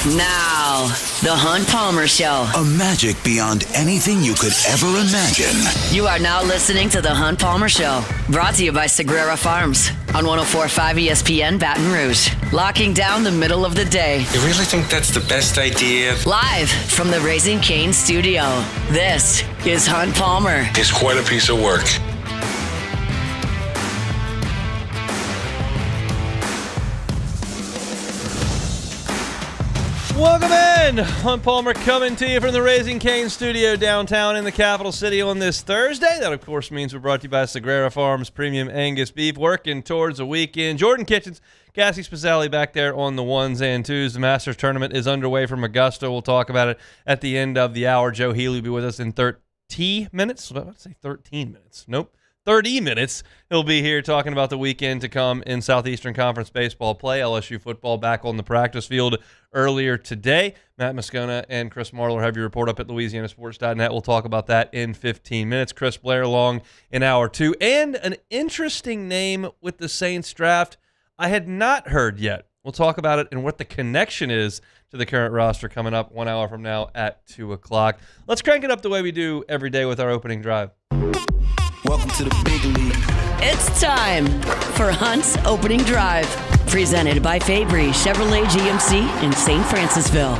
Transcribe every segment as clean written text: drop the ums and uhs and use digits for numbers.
Now, the Hunt Palmer Show. A magic beyond anything you could ever imagine. You are now listening to the Hunt Palmer Show. Brought to you by Sagrera Farms on 104.5 ESPN Baton Rouge. Locking down the middle of the day. You really think that's the best idea? Live from the Raising Cane studio. This is Hunt Palmer. It's quite a piece of work. Welcome in. Hunt Palmer coming to you from the Raising Cane studio downtown in the capital city on this Thursday. That, of course, means we're brought to you by Sagrera Farms Premium Angus Beef, working towards a weekend. Jordan Kitchens, Cassie Spazzali back there on the ones and twos. The Masters Tournament is underway from Augusta. We'll talk about it at the end of the hour. Joe Healy will be with us in 30 minutes. What did I say 13 minutes? Nope. 30 minutes. He'll be here talking about the weekend to come in Southeastern Conference baseball play. LSU football back on the practice field earlier today. Matt Moscona and Chris Marler have your report up at LouisianaSports.net. We'll talk about that in 15 minutes. Chris Blair along in hour two. And an interesting name with the Saints draft I had not heard yet. We'll talk about it and what the connection is to the current roster coming up 1 hour from now at 2 o'clock. Let's crank it up the way we do every day with our opening drive. Welcome to the big league. It's time for Hunt's Opening Drive. Presented by Fabry Chevrolet GMC in St. Francisville.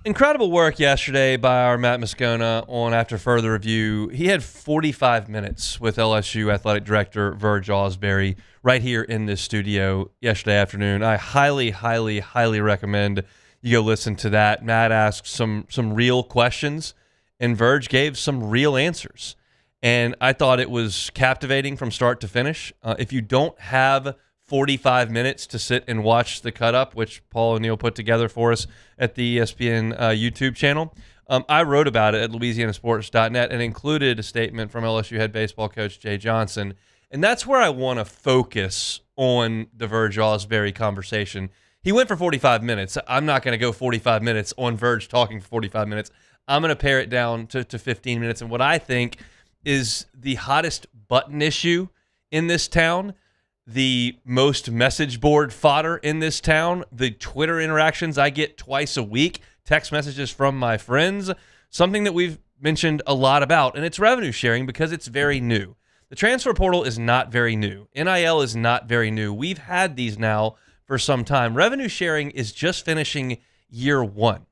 Incredible work yesterday by our Matt Moscona on After Further Review. He had 45 minutes with LSU Athletic Director Verge Ausberry right here in this studio yesterday afternoon. I highly, highly, highly recommend you go listen to that. Matt asked some real questions, and Verge gave some real answers. And I thought it was captivating from start to finish. If you don't have 45 minutes to sit and watch the cut-up, which Paul O'Neill put together for us at the ESPN YouTube channel, I wrote about it at LouisianaSports.net and included a statement from LSU head baseball coach Jay Johnson. And that's where I want to focus on the Verge Ausberry conversation. He went for 45 minutes. I'm not going to go 45 minutes on Verge talking for 45 minutes. I'm going to pare it down to 15 minutes. And what I think is the hottest button issue in this town, the most message board fodder in this town, the Twitter interactions I get twice a week, text messages from my friends, something that we've mentioned a lot about, and it's revenue sharing because it's very new. The transfer portal is not very new. NIL is not very new. We've had these now for some time. Revenue sharing is just finishing year one.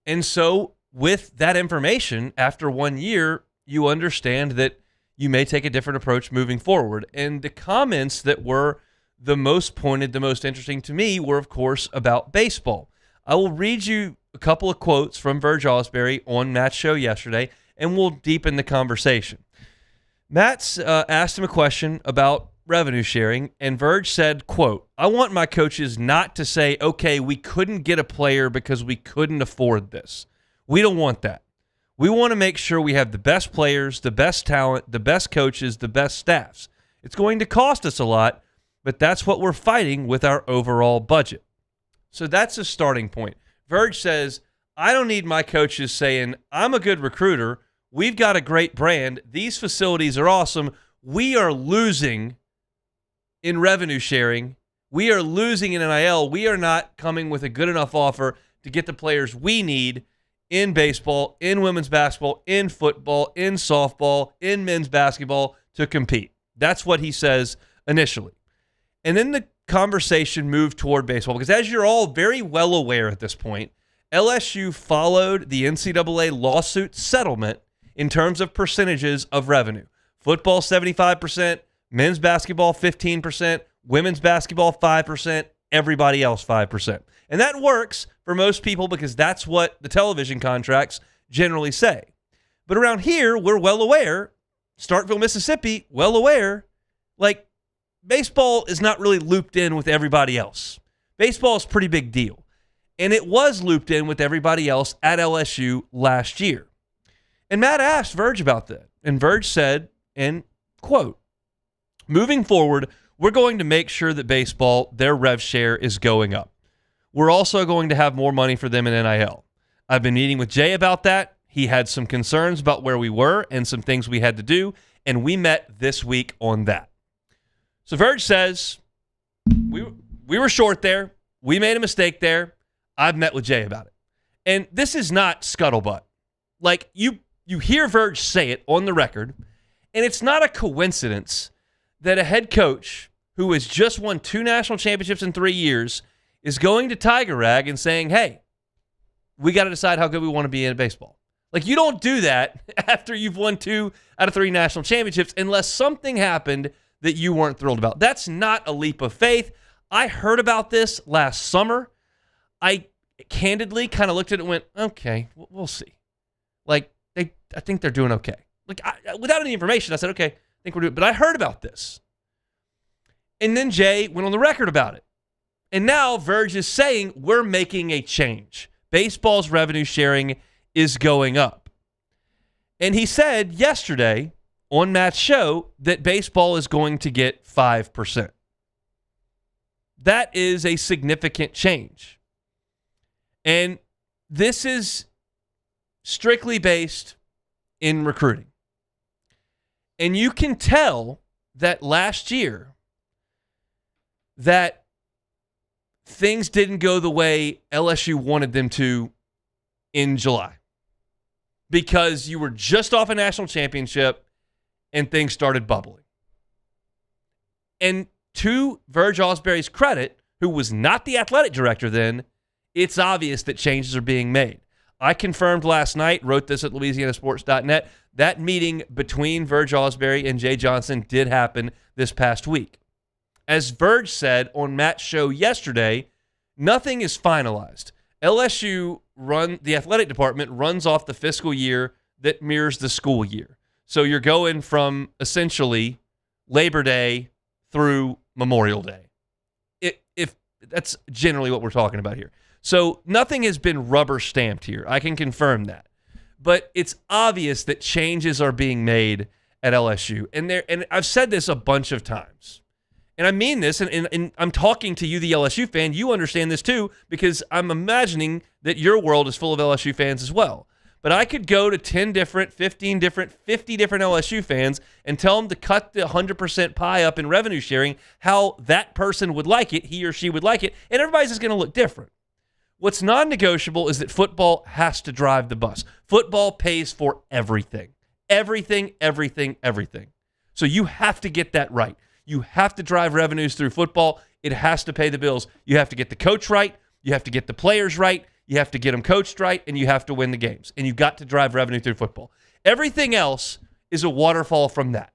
And so with that information, after 1 year, you understand that you may take a different approach moving forward. And the comments that were the most pointed, the most interesting to me were, of course, about baseball. I will read you a couple of quotes from Verge Ausberry on Matt's show yesterday, and we'll deepen the conversation. Matt's asked him a question about revenue sharing, and Verge said, quote, "I want my coaches not to say, okay, we couldn't get a player because we couldn't afford this. We don't want that. We want to make sure we have the best players, the best talent, the best coaches, the best staffs. It's going to cost us a lot, but that's what we're fighting with our overall budget." So that's a starting point. Verge says, I don't need my coaches saying, I'm a good recruiter. We've got a great brand. These facilities are awesome. We are losing in revenue sharing. We are losing in NIL. We are not coming with a good enough offer to get the players we need in baseball, in women's basketball, in football, in softball, in men's basketball to compete. That's what he says initially. And then the conversation moved toward baseball because, as you're all very well aware at this point, LSU followed the NCAA lawsuit settlement in terms of percentages of revenue. Football 75%, men's basketball 15%, women's basketball 5%, everybody else 5%. And that works for most people because that's what the television contracts generally say. But around here, we're well aware, Starkville, Mississippi, well aware, like baseball is not really looped in with everybody else. Baseball is a pretty big deal. And it was looped in with everybody else at LSU last year. And Matt asked Verge about that. And Verge said, and quote, "Moving forward, we're going to make sure that baseball, their rev share is going up. We're also going to have more money for them in NIL. I've been meeting with Jay about that. He had some concerns about where we were and some things we had to do, and we met this week on that." So Verge says, we were short there. We made a mistake there. I've met with Jay about it. And this is not scuttlebutt. Like, you hear Verge say it on the record, and it's not a coincidence that a head coach who has just won 2 national championships in 3 years is going to Tiger Rag and saying, hey, we got to decide how good we want to be in baseball. Like, you don't do that after you've won 2 out of 3 national championships unless something happened that you weren't thrilled about. That's not a leap of faith. I heard about this last summer. I candidly kind of looked at it and went, okay, we'll see. Like, I think they're doing okay. Like, without any information, I said, okay, I think we're doing. But I heard about this. And then Jay went on the record about it. And now Verge is saying we're making a change. Baseball's revenue sharing is going up. And he said yesterday on Matt's show that baseball is going to get 5%. That is a significant change. And this is strictly based in recruiting. And you can tell that last year that things didn't go the way LSU wanted them to in July because you were just off a national championship and things started bubbling. And to Verge Ausberry's credit, who was not the athletic director then, it's obvious that changes are being made. I confirmed last night, wrote this at LouisianaSports.net, that meeting between Verge Ausberry and Jay Johnson did happen this past week. As Verge said on Matt's show yesterday, nothing is finalized. LSU the athletic department runs off the fiscal year that mirrors the school year. So you're going from essentially Labor Day through Memorial Day. If that's generally what we're talking about here. So nothing has been rubber stamped here. I can confirm that. But it's obvious that changes are being made at LSU. And I've said this a bunch of times. And I mean this, and I'm talking to you, the LSU fan. You understand this too, because I'm imagining that your world is full of LSU fans as well. But I could go to 10 different, 15 different, 50 different LSU fans and tell them to cut the 100% pie up in revenue sharing, how that person would like it, he or she would like it, and everybody's just going to look different. What's non-negotiable is that football has to drive the bus. Football pays for everything. Everything, everything, everything. So you have to get that right. You have to drive revenues through football. It has to pay the bills. You have to get the coach right. You have to get the players right. You have to get them coached right, and you have to win the games. And you've got to drive revenue through football. Everything else is a waterfall from that.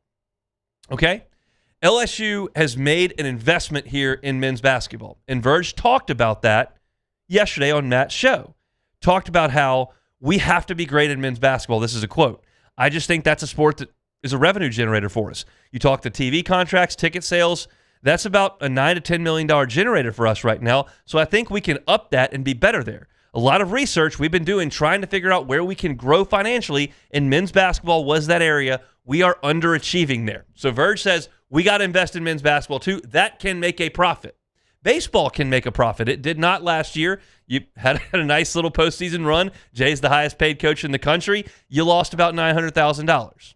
Okay? LSU has made an investment here in men's basketball. And Verge talked about that yesterday on Matt's show. Talked about how we have to be great in men's basketball. This is a quote. I just think that's a sport that is a revenue generator for us. You talk the TV contracts, ticket sales, that's about a $9 to $10 million generator for us right now. So I think we can up that and be better there. A lot of research we've been doing trying to figure out where we can grow financially, and men's basketball was that area. We are underachieving there. So Verge says we got to invest in men's basketball too. That can make a profit. Baseball can make a profit. It did not last year. You had a nice little postseason run. Jay's the highest paid coach in the country. You lost about $900,000.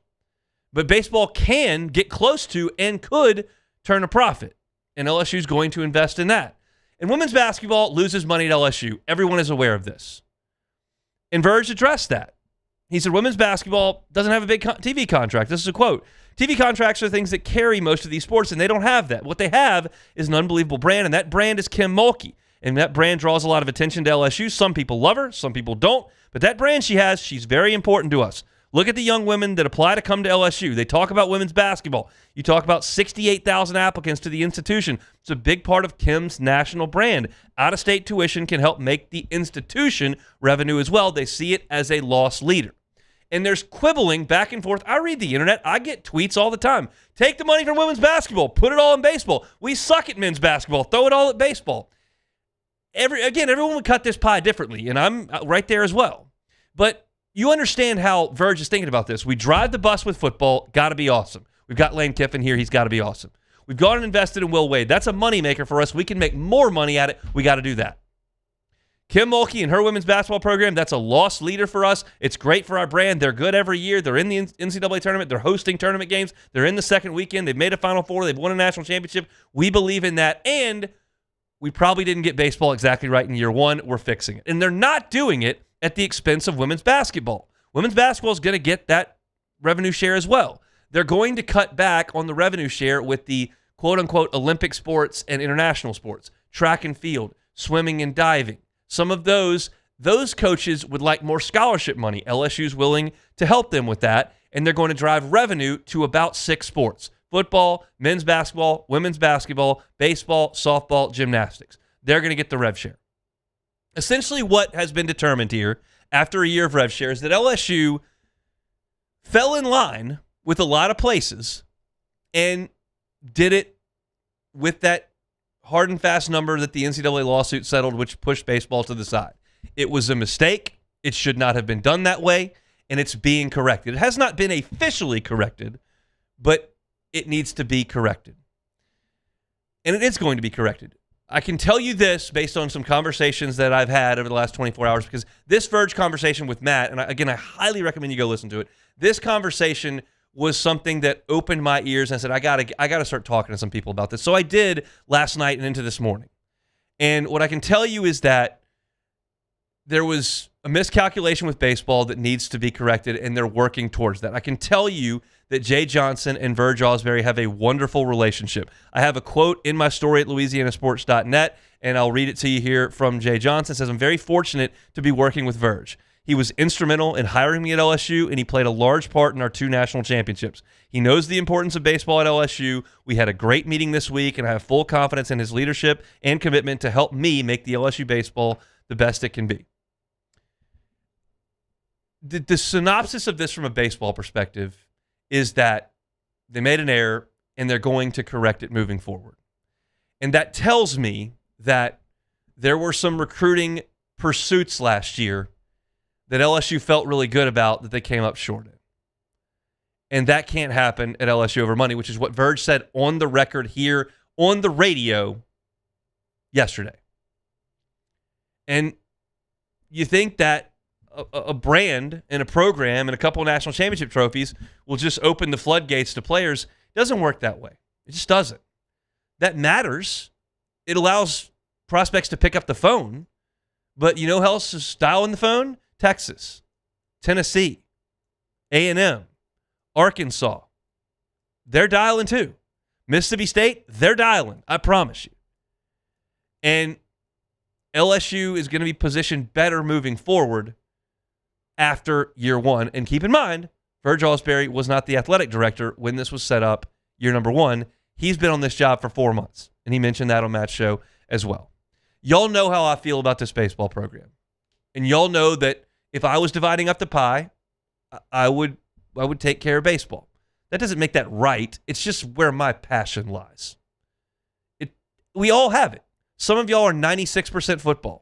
But baseball can get close to and could turn a profit. And LSU is going to invest in that. And women's basketball loses money at LSU. Everyone is aware of this. And Verge addressed that. He said women's basketball doesn't have a big TV contract. This is a quote. TV contracts are things that carry most of these sports, and they don't have that. What they have is an unbelievable brand, and that brand is Kim Mulkey. And that brand draws a lot of attention to LSU. Some people love her, some people don't. But that brand she has, she's very important to us. Look at the young women that apply to come to LSU. They talk about women's basketball. You talk about 68,000 applicants to the institution. It's a big part of Kim's national brand. Out-of-state tuition can help make the institution revenue as well. They see it as a loss leader. And there's quibbling back and forth. I read the internet. I get tweets all the time. Take the money from women's basketball. Put it all in baseball. We suck at men's basketball. Throw it all at baseball. Everyone would cut this pie differently, and I'm right there as well. But you understand how Verge is thinking about this. We drive the bus with football. Got to be awesome. We've got Lane Kiffin here. He's got to be awesome. We've gone and invested in Will Wade. That's a moneymaker for us. We can make more money at it. We got to do that. Kim Mulkey and her women's basketball program, that's a loss leader for us. It's great for our brand. They're good every year. They're in the NCAA tournament. They're hosting tournament games. They're in the second weekend. They've made a Final Four. They've won a national championship. We believe in that. And we probably didn't get baseball exactly right in year one. We're fixing it. And they're not doing it at the expense of women's basketball. Women's basketball is going to get that revenue share as well. They're going to cut back on the revenue share with the quote-unquote Olympic sports and international sports, track and field, swimming and diving. Some of those coaches would like more scholarship money. LSU's willing to help them with that, and they're going to drive revenue to about 6 sports: football, men's basketball, women's basketball, baseball, softball, gymnastics. They're going to get the rev share. Essentially what has been determined here after a year of rev share is that LSU fell in line with a lot of places and did it with that hard and fast number that the NCAA lawsuit settled, which pushed baseball to the side. It was a mistake. It should not have been done that way, and it's being corrected. It has not been officially corrected, but it needs to be corrected. And it is going to be corrected. I can tell you this based on some conversations that I've had over the last 24 hours, because this Verge conversation with Matt, and I highly recommend you go listen to it. This conversation was something that opened my ears, and I said, I gotta start talking to some people about this. So I did last night and into this morning. And what I can tell you is that there was a miscalculation with baseball that needs to be corrected, and they're working towards that. I can tell you that Jay Johnson and Verge Ausberry have a wonderful relationship. I have a quote in my story at louisianasports.net, and I'll read it to you here from Jay Johnson. It says, "I'm very fortunate to be working with Verge. He was instrumental in hiring me at LSU, and he played a large part in our 2 national championships. He knows the importance of baseball at LSU. We had a great meeting this week, and I have full confidence in his leadership and commitment to help me make the LSU baseball the best it can be." The synopsis of this from a baseball perspective is that they made an error, and they're going to correct it moving forward. And that tells me that there were some recruiting pursuits last year that LSU felt really good about that they came up short in. And that can't happen at LSU over money, which is what Verge said on the record here on the radio yesterday. And you think that a brand and a program and a couple of national championship trophies will just open the floodgates to players. It doesn't work that way. It just doesn't. That matters. It allows prospects to pick up the phone. But you know who else is dialing the phone? Texas, Tennessee, A&M, Arkansas. They're dialing too. Mississippi State, they're dialing. I promise you. And LSU is going to be positioned better moving forward after year one. And keep in mind, Verge Ausberry was not the athletic director when this was set up year number 1. He's been on this job for 4 months, and he mentioned that on Matt's show as well. Y'all know how I feel about this baseball program. And y'all know that if I was dividing up the pie, I would take care of baseball. That doesn't make that right. It's just where my passion lies. We all have it. Some of y'all are 96% football.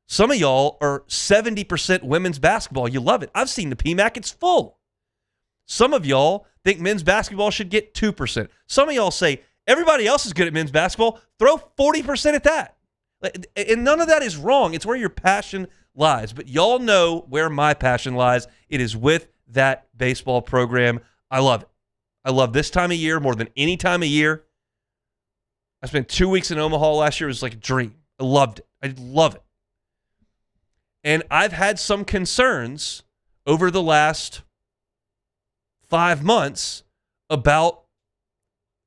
Some of y'all are 70% women's basketball. You love it. I've seen the PMAC. It's full. Some of y'all think men's basketball should get 2%. Some of y'all say, everybody else is good at men's basketball. Throw 40% at that. And none of that is wrong. It's where your passion lies. But y'all know where my passion lies. It is with that baseball program. I love it. I love this time of year more than any time of year. I spent 2 weeks in Omaha last year. It was like a dream. I loved it. I love it. And I've had some concerns over the last 5 months about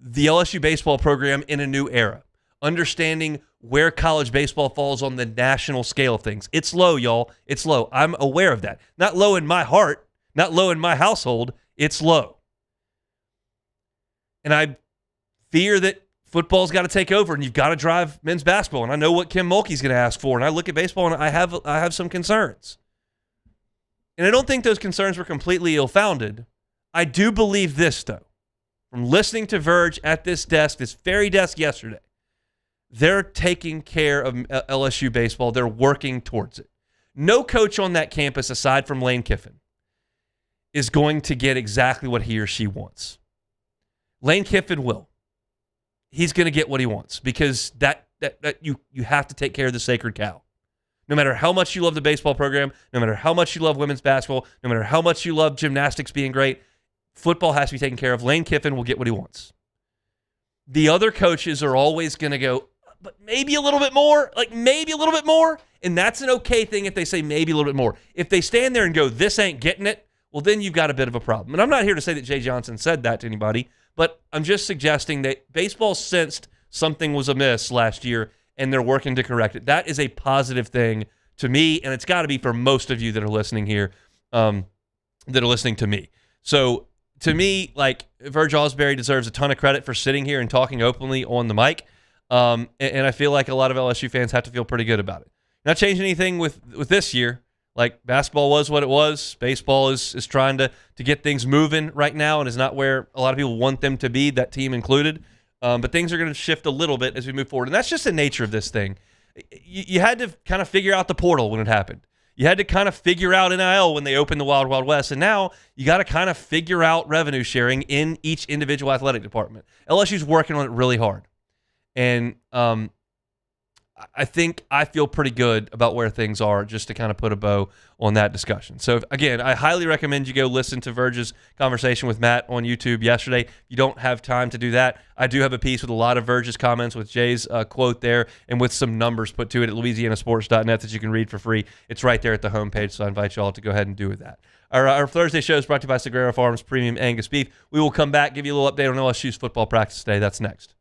the LSU baseball program in a new era, understanding where college baseball falls on the national scale of things. It's low, y'all. It's low. I'm aware of that. Not low in my heart, not low in my household. It's low. And I fear that football's got to take over, and you've got to drive men's basketball. And I know what Kim Mulkey's going to ask for. And I look at baseball, and I have some concerns. And I don't think those concerns were completely ill-founded. I do believe this, though. From listening to Verge at this desk, this very desk yesterday, they're taking care of LSU baseball. They're working towards it. No coach on that campus, aside from Lane Kiffin, is going to get exactly what he or she wants. Lane Kiffin will. He's going to get what he wants because that you have to take care of the sacred cow. No matter how much you love the baseball program, no matter how much you love women's basketball, no matter how much you love gymnastics being great, football has to be taken care of. Lane Kiffin will get what he wants. The other coaches are always going to go, but maybe a little bit more, maybe a little bit more. And that's an okay thing if they say maybe a little bit more. If they stand there and go, this ain't getting it, well, then you've got a bit of a problem. And I'm not here to say that Jay Johnson said that to anybody, but I'm just suggesting that baseball sensed something was amiss last year, and they're working to correct it. That is a positive thing to me, and it's got to be for most of you that are listening here, that are listening to me. So to me, Verge Ausberry deserves a ton of credit for sitting here and talking openly on the mic, and I feel like a lot of LSU fans have to feel pretty good about it. Not changing anything with this year. Basketball was what it was. Baseball is trying to get things moving right now and is not where a lot of people want them to be, that team included. But things are going to shift a little bit as we move forward. And that's just the nature of this thing. You had to kind of figure out the portal when it happened. You had to kind of figure out NIL when they opened the Wild Wild West. And now you got to kind of figure out revenue sharing in each individual athletic department. LSU's working on it really hard. And I think I feel pretty good about where things are, just to kind of put a bow on that discussion. So, again, I highly recommend you go listen to Verge's conversation with Matt on YouTube yesterday. If you don't have time to do that, I do have a piece with a lot of Verge's comments with Jay's quote there and with some numbers put to it at louisianasports.net that you can read for free. It's right there at the homepage, so I invite you all to go ahead and do that. Our Thursday show is brought to you by Sagrera Farms Premium Angus Beef. We will come back, give you a little update on LSU's football practice today. That's next.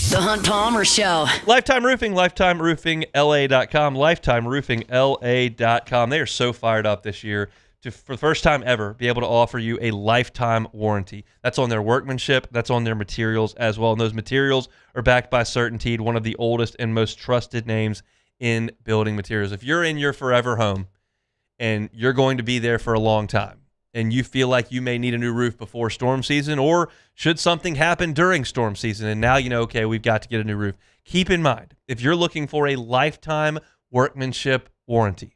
The Hunt Palmer Show. Lifetime Roofing, LifetimeRoofingLA.com, LifetimeRoofingLA.com. They are so fired up this year to, for the first time ever, be able to offer you a lifetime warranty. That's on their workmanship. That's on their materials as well. And those materials are backed by CertainTeed, one of the oldest and most trusted names in building materials. If you're in your forever home and you're going to be there for a long time, and you feel like you may need a new roof before storm season, or should something happen during storm season, and now you know, okay, we've got to get a new roof. Keep in mind, if you're looking for a lifetime workmanship warranty,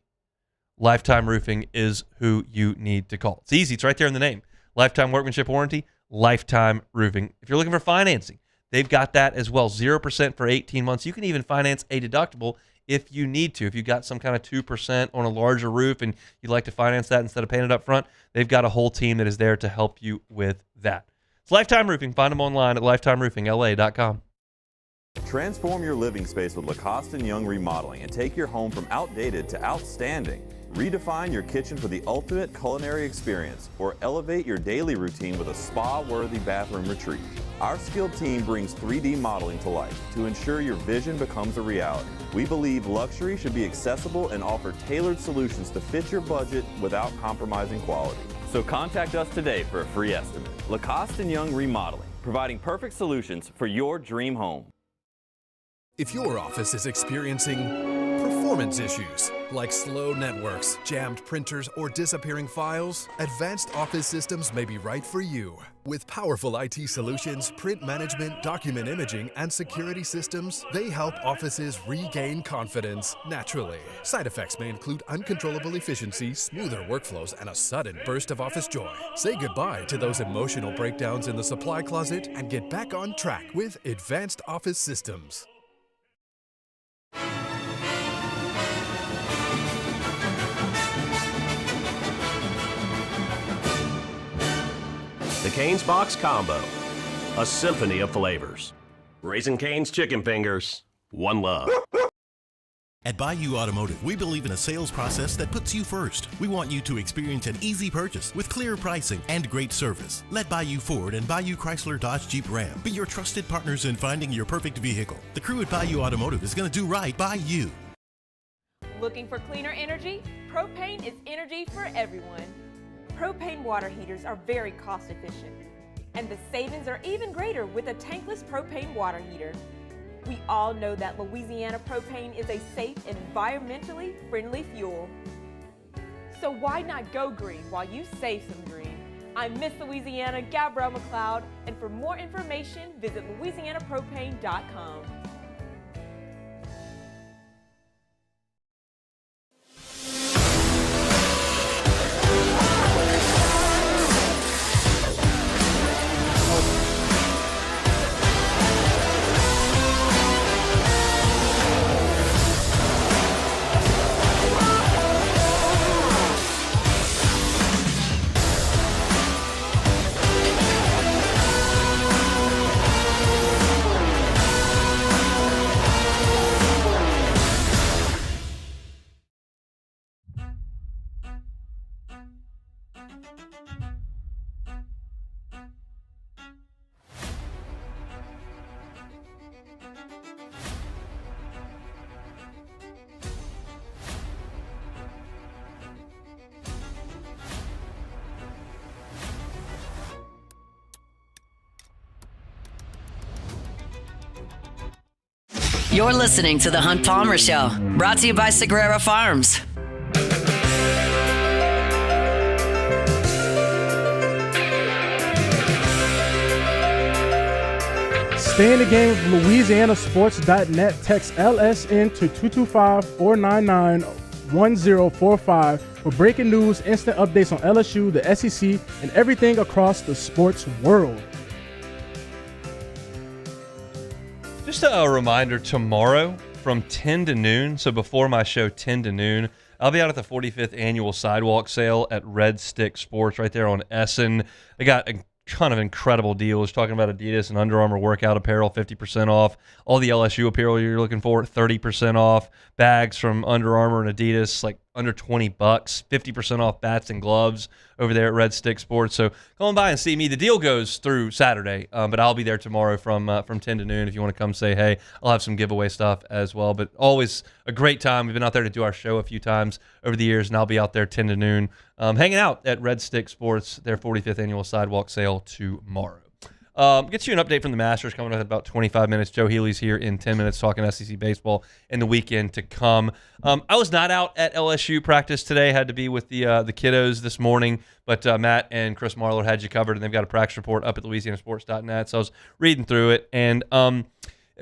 Lifetime Roofing is who you need to call. It's easy. It's right there in the name. Lifetime workmanship warranty, Lifetime Roofing. If you're looking for financing, they've got that as well. 0% for 18 months. You can even finance a deductible if you need to. If you've got some kind of 2% on a larger roof and you'd like to finance that instead of paying it up front, they've got a whole team that is there to help you with that. It's Lifetime Roofing. Find them online at lifetimeroofingla.com. Transform your living space with Lacoste & Young Remodeling and take your home from outdated to outstanding. Redefine your kitchen for the ultimate culinary experience, or elevate your daily routine with a spa-worthy bathroom retreat. Our skilled team brings 3D modeling to life to ensure your vision becomes a reality. We believe luxury should be accessible and offer tailored solutions to fit your budget without compromising quality. So contact us today for a free estimate. Lacoste & Young Remodeling, providing perfect solutions for your dream home. If your office is experiencing performance issues like slow networks, jammed printers, or disappearing files, Advanced Office Systems may be right for you. With powerful IT solutions, print management, document imaging, and security systems, they help offices regain confidence naturally. Side effects may include uncontrollable efficiency, smoother workflows, and a sudden burst of office joy. Say goodbye to those emotional breakdowns in the supply closet and get back on track with Advanced Office Systems. The Cane's Box Combo, a symphony of flavors. Raising Cane's Chicken Fingers, one love. At Bayou Automotive, we believe in a sales process that puts you first. We want you to experience an easy purchase with clear pricing and great service. Let Bayou Ford and Bayou Chrysler Dodge Jeep Ram be your trusted partners in finding your perfect vehicle. The crew at Bayou Automotive is going to do right by you. Looking for cleaner energy? Propane is energy for everyone. Propane water heaters are very cost efficient, and the savings are even greater with a tankless propane water heater. We all know that Louisiana propane is a safe and environmentally friendly fuel. So why not go green while you save some green? I'm Miss Louisiana, Gabrielle McLeod, and for more information, visit louisianapropane.com. You're listening to The Hunt Palmer Show, brought to you by Sagrera Farms. Stay in the game with LouisianaSports.net. Text LSN to 225-499-1045 for breaking news, instant updates on LSU, the SEC, and everything across the sports world. Just a reminder, tomorrow from 10 to noon, so before my show 10 to noon, I'll be out at the 45th annual sidewalk sale at Red Stick Sports right there on Essen. They got a ton of incredible deals, talking about Adidas and Under Armour workout apparel, 50% off. All the LSU apparel you're looking for, 30% off. Bags from Under Armour and Adidas, like under $20, 50% off bats and gloves over there at Red Stick Sports. So come on by and see me. The deal goes through Saturday, but I'll be there tomorrow from 10 to noon. If you want to come say hey, I'll have some giveaway stuff as well. But always a great time. We've been out there to do our show a few times over the years, and I'll be out there 10 to noon hanging out at Red Stick Sports, their 45th annual sidewalk sale tomorrow. Get you an update from the Masters coming up in about 25 minutes. Joe Healy's here in 10 minutes talking SEC baseball and the weekend to come. I was not out at LSU practice today. Had to be with the kiddos this morning, but Matt and Chris Marlar had you covered, and they've got a practice report up at LouisianaSports.net. So I was reading through it, and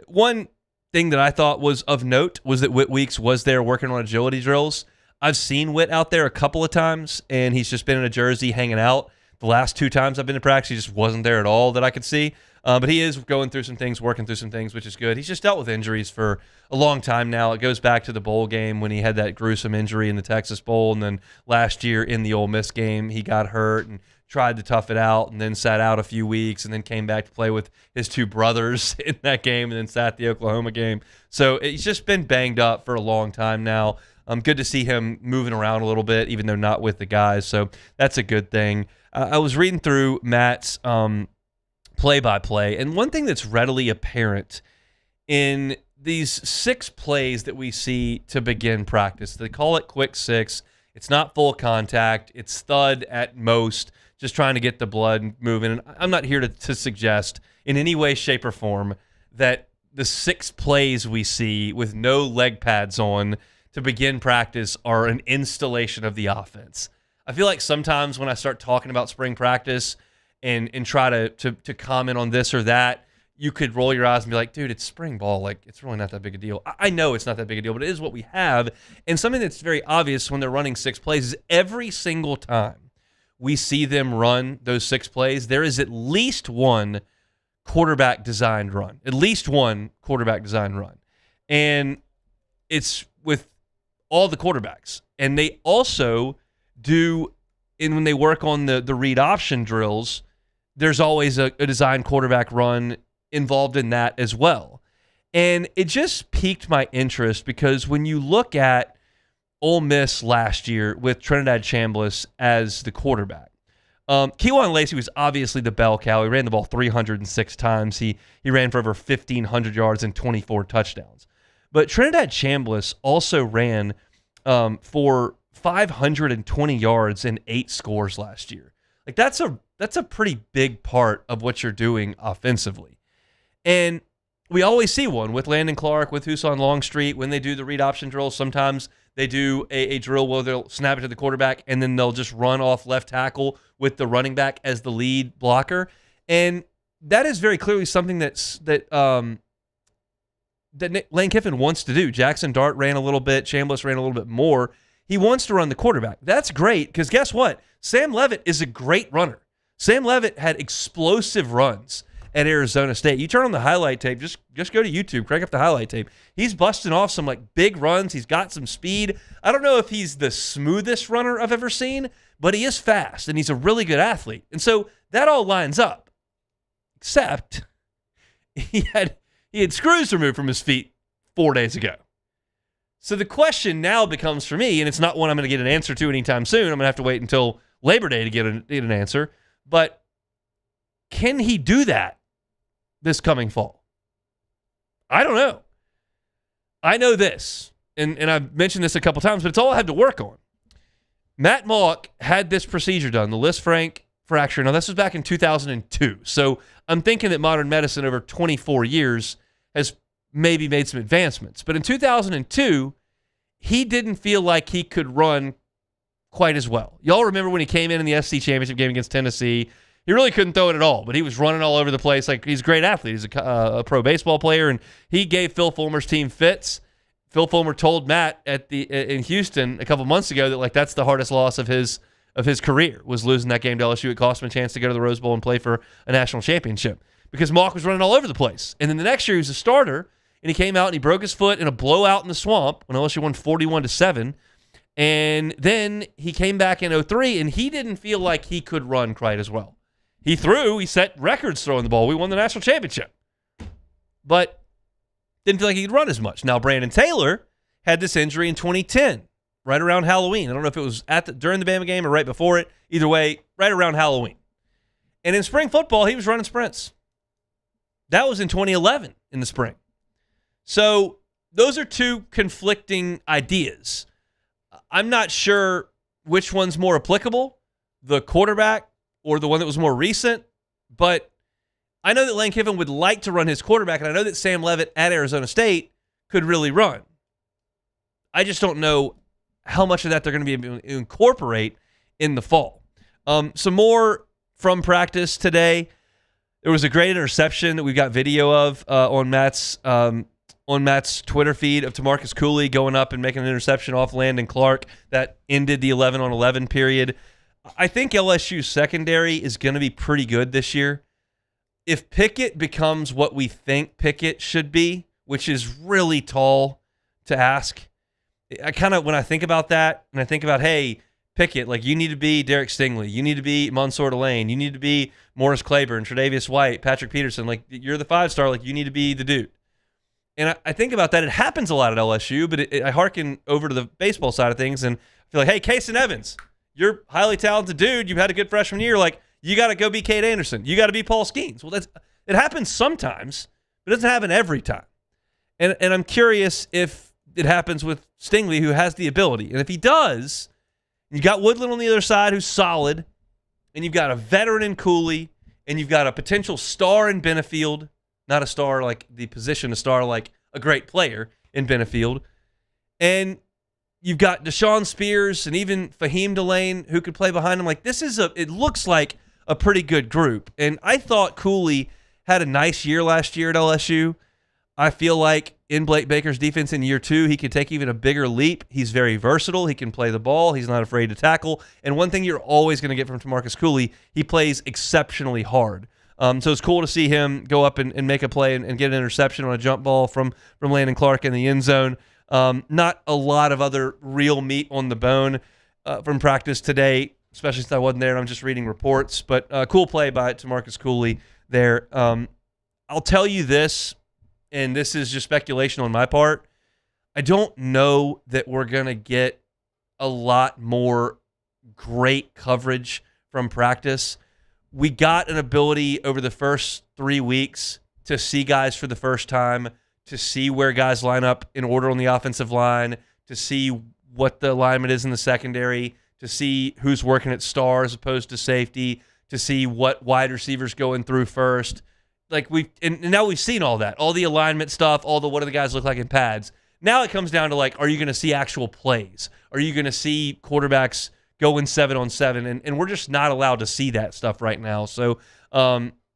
one thing that I thought was of note was that Whit Weeks was there working on agility drills. I've seen Whit out there a couple of times, and he's just been in a jersey hanging out. The last two times I've been to practice, he just wasn't there at all that I could see. But he is going through some things, working through some things, which is good. He's just dealt with injuries for a long time now. It goes back to the bowl game when he had that gruesome injury in the Texas Bowl, and then last year in the Ole Miss game, he got hurt and tried to tough it out and then sat out a few weeks and then came back to play with his two brothers in that game and then sat the Oklahoma game. So he's just been banged up for a long time now. Good to see him moving around a little bit, even though not with the guys. So that's a good thing. I was reading through Matt's play-by-play, and one thing that's readily apparent in these 6 plays that we see to begin practice, they call it quick 6. It's not full contact. It's thud at most, just trying to get the blood moving. And I'm not here to suggest in any way, shape, or form that the 6 plays we see with no leg pads on to begin practice are an installation of the offense. I feel like sometimes when I start talking about spring practice and try to comment on this or that, you could roll your eyes and be like, dude, it's spring ball. Like, it's really not that big a deal. I know it's not that big a deal, but it is what we have. And something that's very obvious when they're running 6 plays is every single time we see them run those 6 plays, there is at least one quarterback designed run. At least one quarterback designed run. And it's with all the quarterbacks. And they also do, and when they work on the read option drills, there's always a design quarterback run involved in that as well. And it just piqued my interest because when you look at Ole Miss last year with Trinidad Chambliss as the quarterback, Kejuan Lacey was obviously the bell cow. He ran the ball 306 times. He ran for over 1,500 yards and 24 touchdowns. But Trinidad Chambliss also ran for 520 yards and 8 scores last year. Like that's a pretty big part of what you're doing offensively. And we always see one with Landon Clark, with Huson Longstreet, when they do the read option drills. Sometimes they do a drill where they'll snap it to the quarterback and then they'll just run off left tackle with the running back as the lead blocker. And that is very clearly something that Lane Kiffin wants to do. Jackson Dart ran a little bit. Chambliss ran a little bit more. He wants to run the quarterback. That's great because guess what? Sam Leavitt is a great runner. Sam Leavitt had explosive runs at Arizona State. You turn on the highlight tape, just go to YouTube, crank up the highlight tape. He's busting off some like big runs. He's got some speed. I don't know if he's the smoothest runner I've ever seen, but he is fast and he's a really good athlete. And so that all lines up. Except he had screws removed from his feet 4 days ago. So the question now becomes for me, and it's not one I'm going to get an answer to anytime soon. I'm going to have to wait until Labor Day to get an answer. But can he do that this coming fall? I don't know. I know this, and I've mentioned this a couple times, but it's all I had to work on. Matt Mauck had this procedure done, the Lisfranc fracture. Now, this was back in 2002. So I'm thinking that modern medicine over 24 years has maybe made some advancements. But in 2002, he didn't feel like he could run quite as well. Y'all remember when he came in the SEC championship game against Tennessee? He really couldn't throw it at all, but he was running all over the place. Like, he's a great athlete. He's a pro baseball player, and he gave Phil Fulmer's team fits. Phil Fulmer told Matt in Houston a couple months ago that, like, that's the hardest loss of his career, was losing that game to LSU. It cost him a chance to go to the Rose Bowl and play for a national championship because Mauch was running all over the place. And then the next year he was a starter, and he came out and he broke his foot in a blowout in the Swamp when LSU won 41-7. And then he came back in 2003, and he didn't feel like he could run quite as well. He set records throwing the ball. We won the national championship. But didn't feel like he could run as much. Now, Brandon Taylor had this injury in 2010, right around Halloween. I don't know if it was during the Bama game or right before it. Either way, right around Halloween. And in spring football, he was running sprints. That was in 2011 in the spring. So those are two conflicting ideas. I'm not sure which one's more applicable, the quarterback or the one that was more recent, but I know that Lane Kiffin would like to run his quarterback, and I know that Sam Leavitt at Arizona State could really run. I just don't know how much of that they're going to be able to incorporate in the fall. Some more from practice today. There was a great interception that we got video of on Matt's Twitter feed of TaMarcus Cooley going up and making an interception off Landon Clark that ended the 11-on-11 period. I think LSU's secondary is going to be pretty good this year. If Pickett becomes what we think Pickett should be, which is really tall to ask, when I think about that, and I think about, hey, Pickett, like, you need to be Derek Stingley, you need to be Mansour Delane, you need to be Morris Claiborne, Tre'Davious White, Patrick Peterson, like, you're the 5-star, like, you need to be the dude. And I think about that. It happens a lot at LSU, but I hearken over to the baseball side of things and feel like, hey, Kason Evans, you're a highly talented dude. You've had a good freshman year. Like, you got to go be Cade Anderson. You got to be Paul Skeens. Well, it happens sometimes, but it doesn't happen every time. And I'm curious if it happens with Stingley, who has the ability. And if he does, you got Woodland on the other side, who's solid, and you've got a veteran in Cooley, and you've got a potential star in Benefield. Not a star like the position, a star like a great player in Benefield. And you've got Deshaun Spears and even Fahim Delane who could play behind him. Like, it looks like a pretty good group. And I thought Cooley had a nice year last year at LSU. I feel like in Blake Baker's defense in year 2, he could take even a bigger leap. He's very versatile. He can play the ball. He's not afraid to tackle. And one thing you're always going to get from TaMarcus Cooley, he plays exceptionally hard. So it's cool to see him go up and make a play and get an interception on a jump ball from Landon Clark in the end zone. Not a lot of other real meat on the bone from practice today, especially since I wasn't there and I'm just reading reports. But cool play by TaMarcus Cooley there. I'll tell you this, and this is just speculation on my part. I don't know that we're going to get a lot more great coverage from practice. We got an ability over the first 3 weeks to see guys for the first time, to see where guys line up in order on the offensive line, to see what the alignment is in the secondary, to see who's working at star as opposed to safety, to see what wide receivers going through first. Like, and now we've seen all that, all the alignment stuff, all the what do the guys look like in pads. Now it comes down to, like, are you going to see actual plays? Are you going to see quarterbacks going 7-on-7, and we're just not allowed to see that stuff right now. So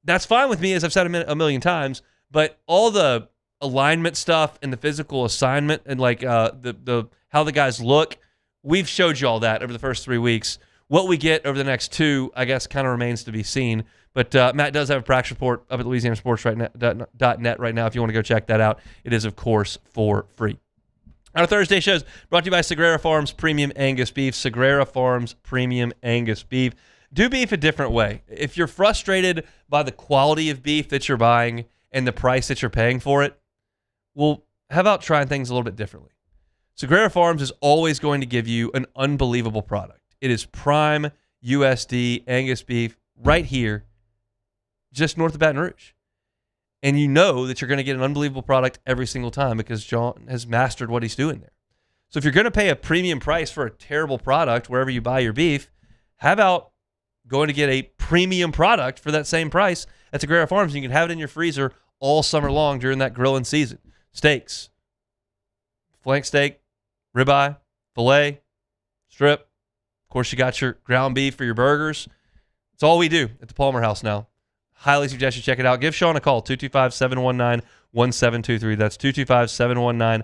that's fine with me, as I've said a million times, but all the alignment stuff and the physical assignment and, like, the how the guys look, we've showed you all that over the first 3 weeks. What we get over the next 2, I guess, kind of remains to be seen. But Matt does have a practice report up at LouisianaSports.net right now. If you want to go check that out, it is, of course, for free. Our Thursday shows brought to you by Sagrera Farms Premium Angus Beef. Sagrera Farms Premium Angus Beef. Do beef a different way. If you're frustrated by the quality of beef that you're buying and the price that you're paying for it, well, how about trying things a little bit differently? Sagrera Farms is always going to give you an unbelievable product. It is prime USD Angus beef right here, just north of Baton Rouge. And you know that you're going to get an unbelievable product every single time because John has mastered what he's doing there. So if you're going to pay a premium price for a terrible product wherever you buy your beef, how about going to get a premium product for that same price at Sagrera Farms? You can have it in your freezer all summer long during that grilling season. steaks, flank steak, ribeye, filet, strip. Of course, you got your ground beef for your burgers. It's all we do at the Palmer House now. Highly suggest you check it out. Give Sean a call, 225-719-1723. That's 225-719-1723.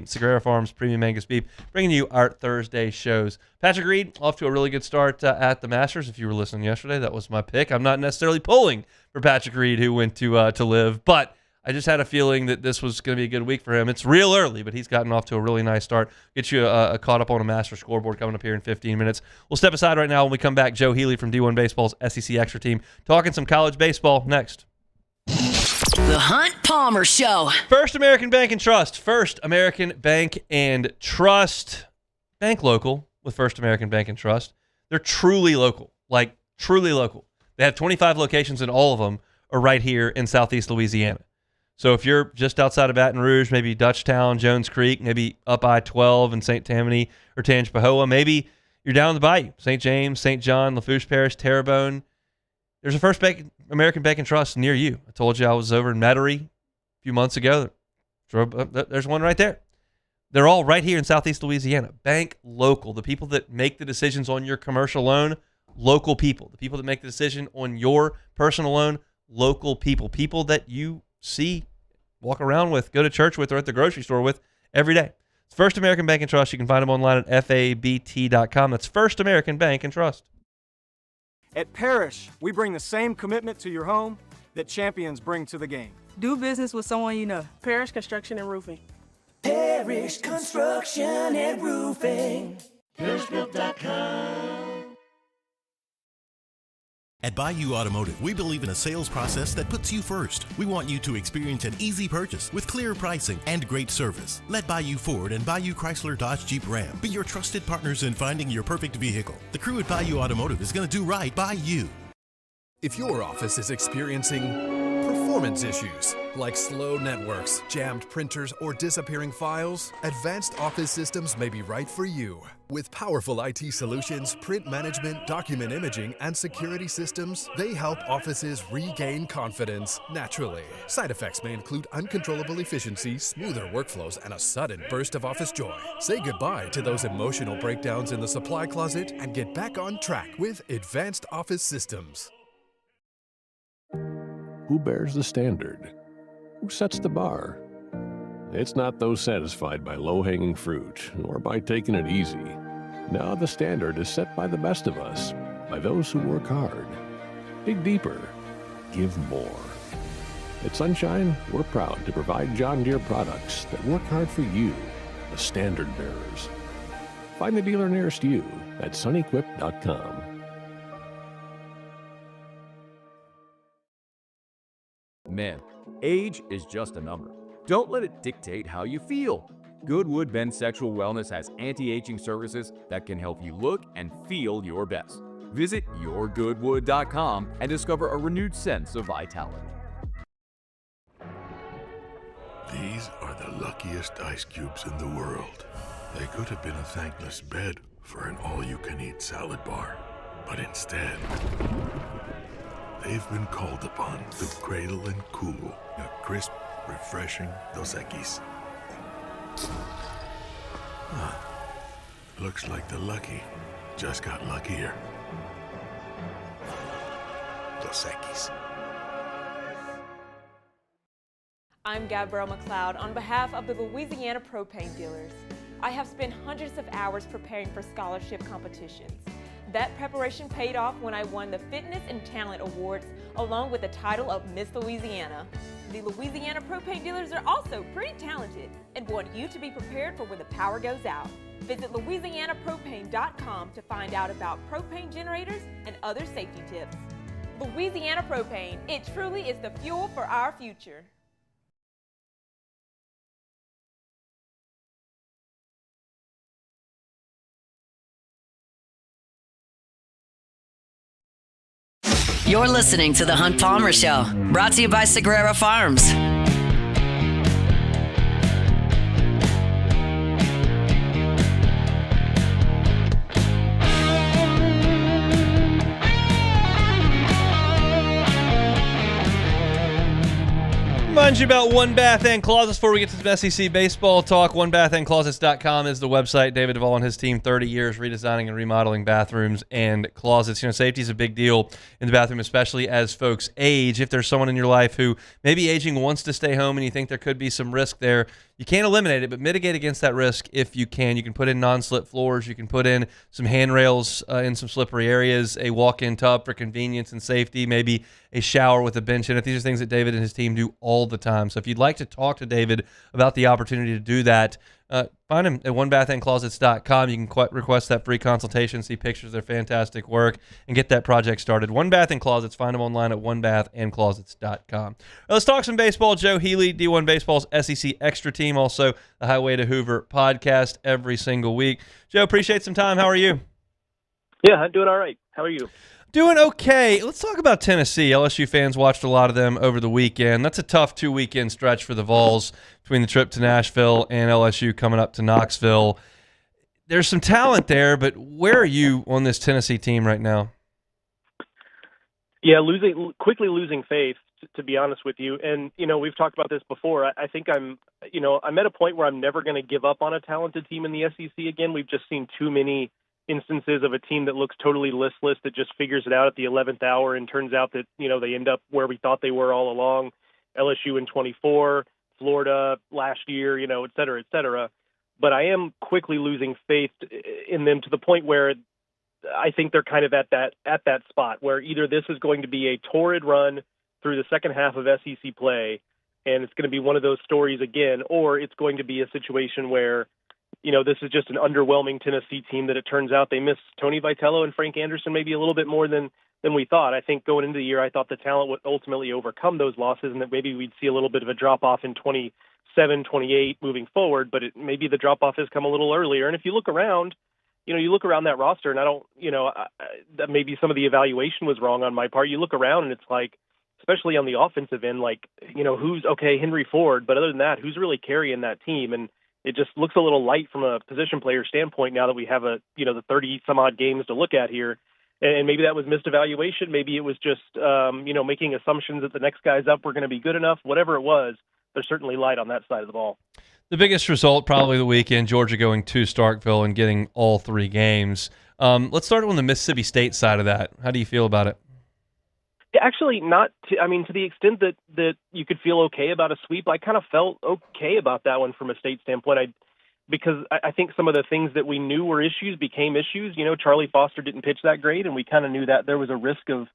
Sagrera Farms Premium Angus Beef, bringing you our Thursday shows. Patrick Reed, off to a really good start at the Masters. If you were listening yesterday, that was my pick. I'm not necessarily pulling for Patrick Reed, who went to live, but I just had a feeling that this was going to be a good week for him. It's real early, but he's gotten off to a really nice start. Get you caught up on a Masters scoreboard coming up here in 15 minutes. We'll step aside right now. When we come back, Joe Healy from D1 Baseball's SEC Extra Team talking some college baseball next. The Hunt Palmer Show. First American Bank and Trust. First American Bank and Trust. Bank local with First American Bank and Trust. They're truly local, like truly local. They have 25 locations, and all of them are right here in Southeast Louisiana. So if you're just outside of Baton Rouge, maybe Dutchtown, Jones Creek, maybe up I-12 in St. Tammany or Tangipahoa, maybe you're down the bayou, St. James, St. John, Lafourche Parish, Terrebonne. There's a First American Bank and Trust near you. I told you I was over in Metairie a few months ago. There's one right there. They're all right here in Southeast Louisiana. Bank local. The people that make the decisions on your commercial loan, local people. The people that make the decision on your personal loan, local people. People that you see, walk around with, go to church with, or at the grocery store with every day. It's First American Bank and Trust. You can find them online at fabt.com. That's First American Bank and Trust. At Parrish, we bring the same commitment to your home that champions bring to the game. Do business with someone you know. Parrish Construction and Roofing. Parrish Construction and Roofing. ParrishBuilt.com. At Bayou Automotive, we believe in a sales process that puts you first. We want you to experience an easy purchase with clear pricing and great service. Let Bayou Ford and Bayou Chrysler Dodge Jeep Ram be your trusted partners in finding your perfect vehicle. The crew at Bayou Automotive is going to do right by you. If your office is experiencing performance issues like slow networks, jammed printers, or disappearing files, Advanced Office Systems may be right for you. With powerful IT solutions, print management, document imaging, and security systems, they help offices regain confidence naturally. Side effects may include uncontrollable efficiency, smoother workflows, and a sudden burst of office joy. Say goodbye to those emotional breakdowns in the supply closet and get back on track with Advanced Office Systems. Who bears the standard? Who sets the bar? It's not those satisfied by low-hanging fruit or by taking it easy. No, the standard is set by the best of us, by those who work hard. Dig deeper. Give more. At Sunshine, we're proud to provide John Deere products that work hard for you, the standard bearers. Find the dealer nearest you at sunequip.com. Man, age is just a number. Don't let it dictate how you feel. Goodwood Men's Sexual Wellness has anti-aging services that can help you look and feel your best. Visit yourgoodwood.com and discover a renewed sense of vitality. These are the luckiest ice cubes in the world. They could have been a thankless bed for an all-you-can-eat salad bar. But instead, they've been called upon to cradle and cool a crisp, refreshing Dos Equis. Looks like the lucky just got luckier. Dos Equis. I'm Gabrielle McLeod on behalf of the Louisiana Propane Dealers. I have spent hundreds of hours preparing for scholarship competitions. That preparation paid off when I won the Fitness and Talent Awards along with the title of Miss Louisiana. The Louisiana Propane Dealers are also pretty talented and want you to be prepared for when the power goes out. Visit LouisianaPropane.com to find out about propane generators and other safety tips. Louisiana Propane, it truly is the fuel for our future. You're listening to The Hunt Palmer Show, brought to you by Sagrera Farms. Remind you about One Bath and Closets before we get to some SEC baseball talk. OneBathAndClosets.com is the website. David Duvall and his team, 30 years redesigning and remodeling bathrooms and closets. Safety is a big deal in the bathroom, especially as folks age. If there's someone in your life who maybe aging wants to stay home and you think there could be some risk there, you can't eliminate it, but mitigate against that risk if you can. You can put in non-slip floors. You can put in some handrails in some slippery areas, a walk-in tub for convenience and safety, maybe a shower with a bench in it. These are things that David and his team do all the time. So if you'd like to talk to David about the opportunity to do that, find him at OneBathAndClosets.com. You can request that free consultation, see pictures of their fantastic work, and get that project started. One Bath and Closets. Find them online at OneBathAndClosets.com. Let's talk some baseball. Joe Healy, D1 Baseball's SEC Extra Team, also the Highway to Hoover podcast every single week. Joe, appreciate some time. How are you? Yeah, I'm doing all right. How are you? Doing okay. Let's talk about Tennessee. LSU fans watched a lot of them over the weekend. That's a tough 2-weekend stretch for the Vols between the trip to Nashville and LSU coming up to Knoxville. There's some talent there, but where are you on this Tennessee team right now? Yeah, quickly losing faith, to be honest with you. And, we've talked about this before. I think I'm at a point where I'm never going to give up on a talented team in the SEC again. We've just seen too many instances of a team that looks totally listless, that just figures it out at the 11th hour and turns out that, they end up where we thought they were all along. LSU in 24, Florida last year, et cetera, et cetera. But I am quickly losing faith in them to the point where I think they're kind of at that spot where either this is going to be a torrid run through the second half of SEC play, and it's going to be one of those stories again, or it's going to be a situation where this is just an underwhelming Tennessee team that it turns out they miss Tony Vitello and Frank Anderson maybe a little bit more than we thought. I think going into the year, I thought the talent would ultimately overcome those losses and that maybe we'd see a little bit of a drop-off in 27, 28 moving forward, but maybe the drop-off has come a little earlier. And if you look around, you look around that roster, and I don't, maybe some of the evaluation was wrong on my part. You look around and it's like, especially on the offensive end, like, who's okay, Henry Ford, but other than that, who's really carrying that team? And it just looks a little light from a position player standpoint now that we have the 30 some odd games to look at here. And maybe that was missed evaluation. Maybe it was just, making assumptions that the next guys up were going to be good enough. Whatever it was, there's certainly light on that side of the ball. The biggest result probably the weekend, Georgia going to Starkville and getting all 3 games. Let's start on the Mississippi State side of that. How do you feel about it? Actually, not to the extent that you could feel okay about a sweep. I kind of felt okay about that one from a State standpoint. Because I think some of the things that we knew were issues became issues. Charlie Foster didn't pitch that great, and we kind of knew that there was a risk of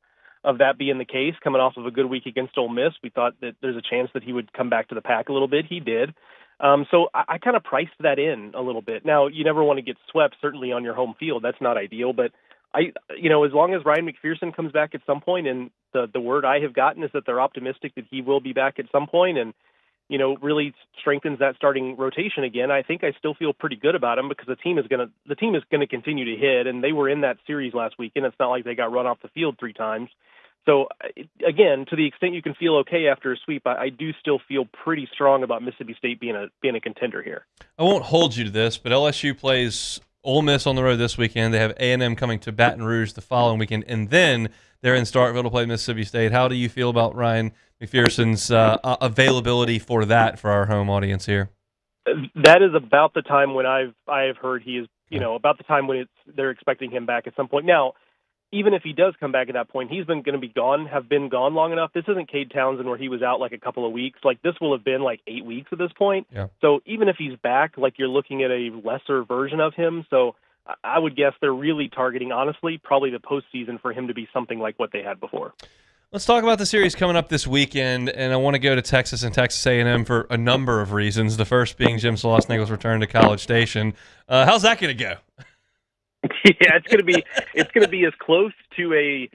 that being the case. Coming off of a good week against Ole Miss, we thought that there's a chance that he would come back to the pack a little bit. He did. So I kind of priced that in a little bit. Now, you never want to get swept, certainly on your home field. That's not ideal, but as long as Ryan McPherson comes back at some point, and the word I have gotten is that they're optimistic that he will be back at some point, and really strengthens that starting rotation again, I think I still feel pretty good about him because the team is going to continue to hit, and they were in that series last weekend. It's not like they got run off the field 3 times. So again, to the extent you can feel okay after a sweep, I do still feel pretty strong about Mississippi State being a contender here. I won't hold you to this, but LSU plays Ole Miss on the road this weekend. They have A&M coming to Baton Rouge the following weekend, and then they're in Starkville to play Mississippi State. How do you feel about Ryan McPherson's availability for that for our home audience here? That is about the time when I have heard he is, about the time when they're expecting him back at some point. Now, even if he does come back at that point, he's have been gone long enough. This isn't Cade Townsend where he was out like a couple of weeks. Like this will have been like 8 weeks at this point. Yeah. So even if he's back, like you're looking at a lesser version of him. So I would guess they're really targeting, honestly, probably the postseason for him to be something like what they had before. Let's talk about the series coming up this weekend, and I want to go to Texas and Texas A&M for a number of reasons. The first being Jim Salosnigel's return to College Station. How's that going to go? Yeah, it's going to be as close to a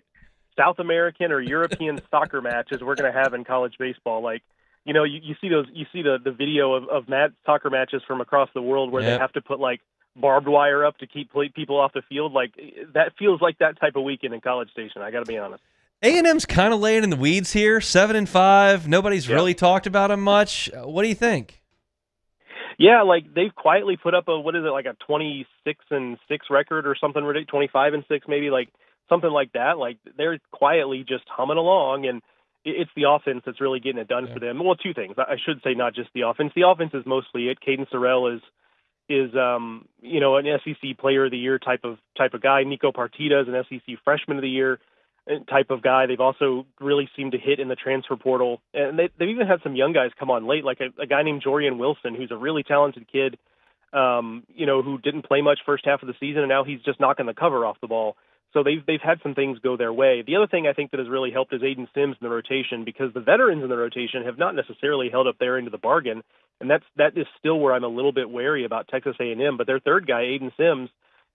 South American or European soccer match as we're going to have in college baseball. Like, you see the video of soccer matches from across the world where they have to put like barbed wire up to keep people off the field. Like that feels like that type of weekend in College Station. I got to be honest. A&M's kind of laying in the weeds here, 7-5. Nobody's really talked about them much. What do you think? Yeah, like they've quietly put up a 26-6 record or something ridiculous, 25-6 maybe, like something like that. Like they're quietly just humming along, and it's the offense that's really getting it done for them. Well, two things. I should say not just the offense. The offense is mostly it. Caden Sorrell is an SEC Player of the Year type of guy. Nico Partita is an SEC Freshman of the Year type of guy. They've also really seemed to hit in the transfer portal, and they've even had some young guys come on late, like a guy named Jorian Wilson, who's a really talented kid, who didn't play much first half of the season, and now he's just knocking the cover off the ball. So they've had some things go their way. The other thing I think that has really helped is Aiden Sims in the rotation, because the veterans in the rotation have not necessarily held up their end of the bargain, and that is still where I'm a little bit wary about Texas A&M. But their third guy, Aiden Sims,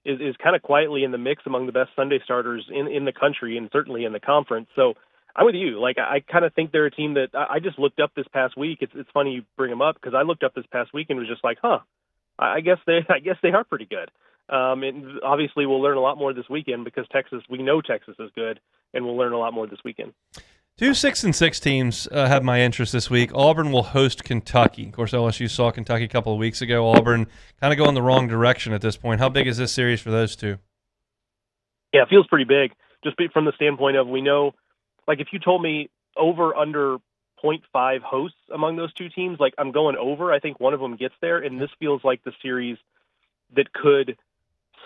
is kind of quietly in the mix among the best Sunday starters in the country and certainly in the conference. So I'm with you. Like, I kind of think they're a team that I just looked up this past week. It's funny you bring them up, because I looked up this past week and was just like, I guess they are pretty good. And obviously we'll learn a lot more this weekend, because we know Texas is good, and we'll learn a lot more this weekend. 2 6-6 teams have my interest this week. Auburn will host Kentucky. Of course, LSU saw Kentucky a couple of weeks ago. Auburn kind of going the wrong direction at this point. How big is this series for those two? Yeah, it feels pretty big, just from the standpoint of, we know, like, if you told me over under 0.5 hosts among those two teams, like, I'm going over. I think one of them gets there, and this feels like the series that could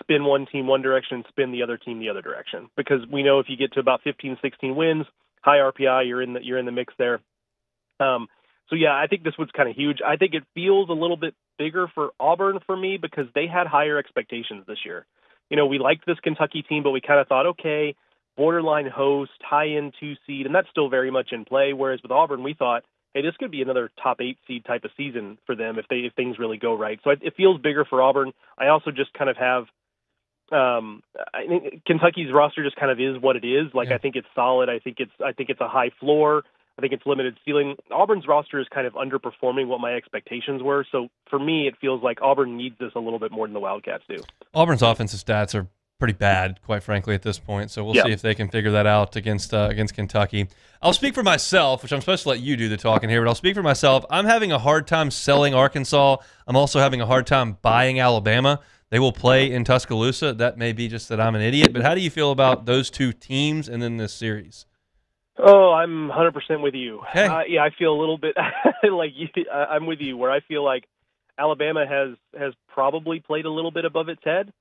spin one team one direction and spin the other team the other direction, because we know if you get to about 15, 16 wins, high RPI, you're in the mix there. So yeah, I think this was kind of huge. I think it feels a little bit bigger for Auburn for me, because they had higher expectations this year. We liked this Kentucky team, but we kind of thought, okay, borderline host, high-end 2 seed, and that's still very much in play. Whereas with Auburn, we thought, hey, this could be another top 8 seed type of season for them if things really go right. So it feels bigger for Auburn. I also just kind of have, I think Kentucky's roster just kind of is what it is. Like, I think it's solid. I think it's a high floor. I think it's limited ceiling. Auburn's roster is kind of underperforming what my expectations were. So for me, it feels like Auburn needs this a little bit more than the Wildcats do. Auburn's offensive stats are pretty bad, quite frankly, at this point. So we'll see if they can figure that out against Kentucky. I'll speak for myself, which I'm supposed to let you do the talking here, but I'll speak for myself. I'm having a hard time selling Arkansas. I'm also having a hard time buying Alabama. They will play in Tuscaloosa. That may be just that I'm an idiot, but how do you feel about those two teams and then this series? Oh, I'm 100% with you. Okay. Yeah, I feel a little bit like I'm with you, where I feel like Alabama has probably played a little bit above its head.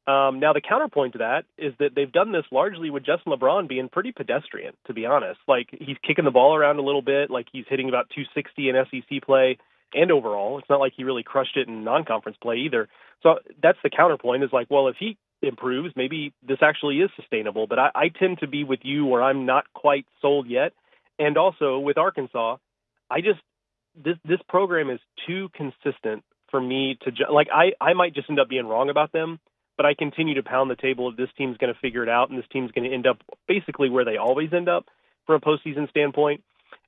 Now, the counterpoint to that is that they've done this largely with Justin LeBron being pretty pedestrian, to be honest. Like, he's kicking the ball around a little bit, like he's hitting about 260 in SEC play and overall. It's not like he really crushed it in non-conference play either. So that's the counterpoint, is like, well, if he improves, maybe this actually is sustainable. But I tend to be with you, where I'm not quite sold yet. And also with Arkansas, this program is too consistent for me to like. I might just end up being wrong about them, but I continue to pound the table of this team's going to figure it out, and this team's going to end up basically where they always end up from a postseason standpoint.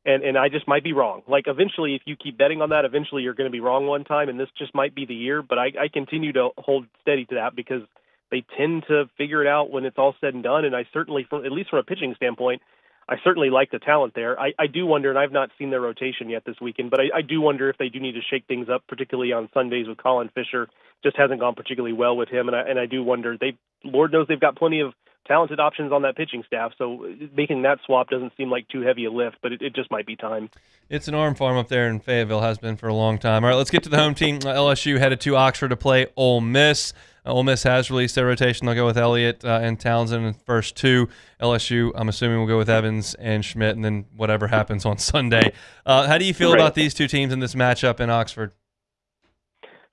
And I just might be wrong. Like, eventually, if you keep betting on that, eventually you're going to be wrong one time, and this just might be the year. But I continue to hold steady to that, because they tend to figure it out when it's all said and done. And I certainly, at least from a pitching standpoint, I certainly like the talent there. I do wonder, and I've not seen their rotation yet this weekend, but I do wonder if they do need to shake things up, particularly on Sundays with Colin Fisher. Just hasn't gone particularly well with him, and I do wonder. Lord knows they've got plenty of talented options on that pitching staff, so making that swap doesn't seem like too heavy a lift, but it just might be time. It's an arm farm up there in Fayetteville, has been for a long time. All right, let's get to the home team. LSU headed to Oxford to play Ole Miss. Ole Miss has released their rotation. They'll go with Elliott and Townsend in the first two. LSU, I'm assuming, will go with Evans and Schmidt, and then whatever happens on Sunday. How do you feel about these two teams in this matchup in Oxford?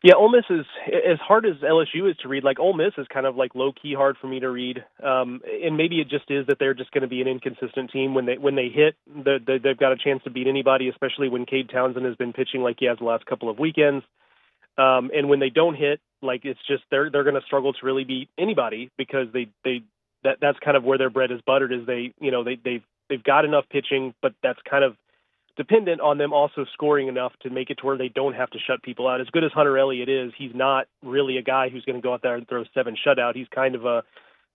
Yeah, Ole Miss is, as hard as LSU is to read, like, Ole Miss is kind of like low-key hard for me to read. And maybe it just is that they're just going to be an inconsistent team. When they hit, they've got a chance to beat anybody, especially when Cade Townsend has been pitching like he has the last couple of weekends. And when they don't hit, like, it's just they're going to struggle to really beat anybody, because that's kind of where their bread is buttered, is they've got enough pitching, but that's kind of dependent on them also scoring enough to make it to where they don't have to shut people out. As good as Hunter Elliott is, he's not really a guy who's going to go out there and throw 7 shutout. He's kind of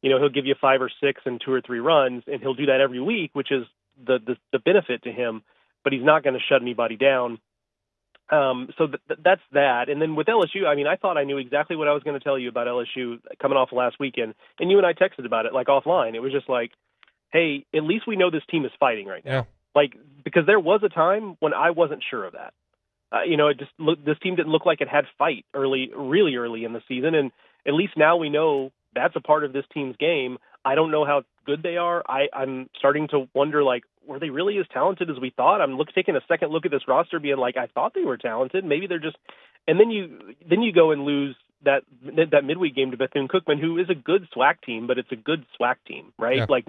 he'll give you 5 or 6 and 2 or 3 runs, and he'll do that every week, which is the benefit to him, but he's not going to shut anybody down. So that's that. And then with LSU, I mean, I thought I knew exactly what I was going to tell you about LSU coming off last weekend, and you and I texted about it, like, offline. It was just like, hey, at least we know this team is fighting right now. Yeah. Because there was a time when I wasn't sure of that. This team didn't look like it had fight really early in the season, and at least now we know that's a part of this team's game. I don't know how good they are. I'm starting to wonder, were they really as talented as we thought? I'm taking a second look at this roster, being like, I thought they were talented. Maybe they're just. And then you go and lose that midweek game to Bethune-Cookman, who is a good SWAC team, but it's a good SWAC team, right? Yeah.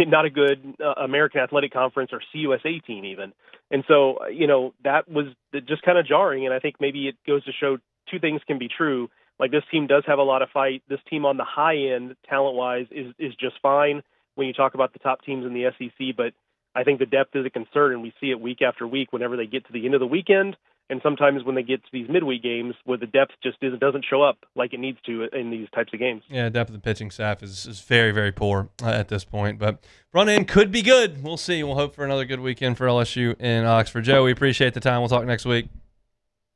Not a good American Athletic Conference or CUSA team even. And so, that was just kind of jarring. And I think maybe it goes to show two things can be true. This team does have a lot of fight. This team on the high end, talent-wise, is just fine when you talk about the top teams in the SEC. But I think the depth is a concern, and we see it week after week whenever they get to the end of the weekend. And sometimes when they get to these midweek games where the depth just doesn't show up like it needs to in these types of games. Yeah, depth of the pitching staff is very, very poor at this point. But front end could be good. We'll see. We'll hope for another good weekend for LSU in Oxford. Joe, we appreciate the time. We'll talk next week.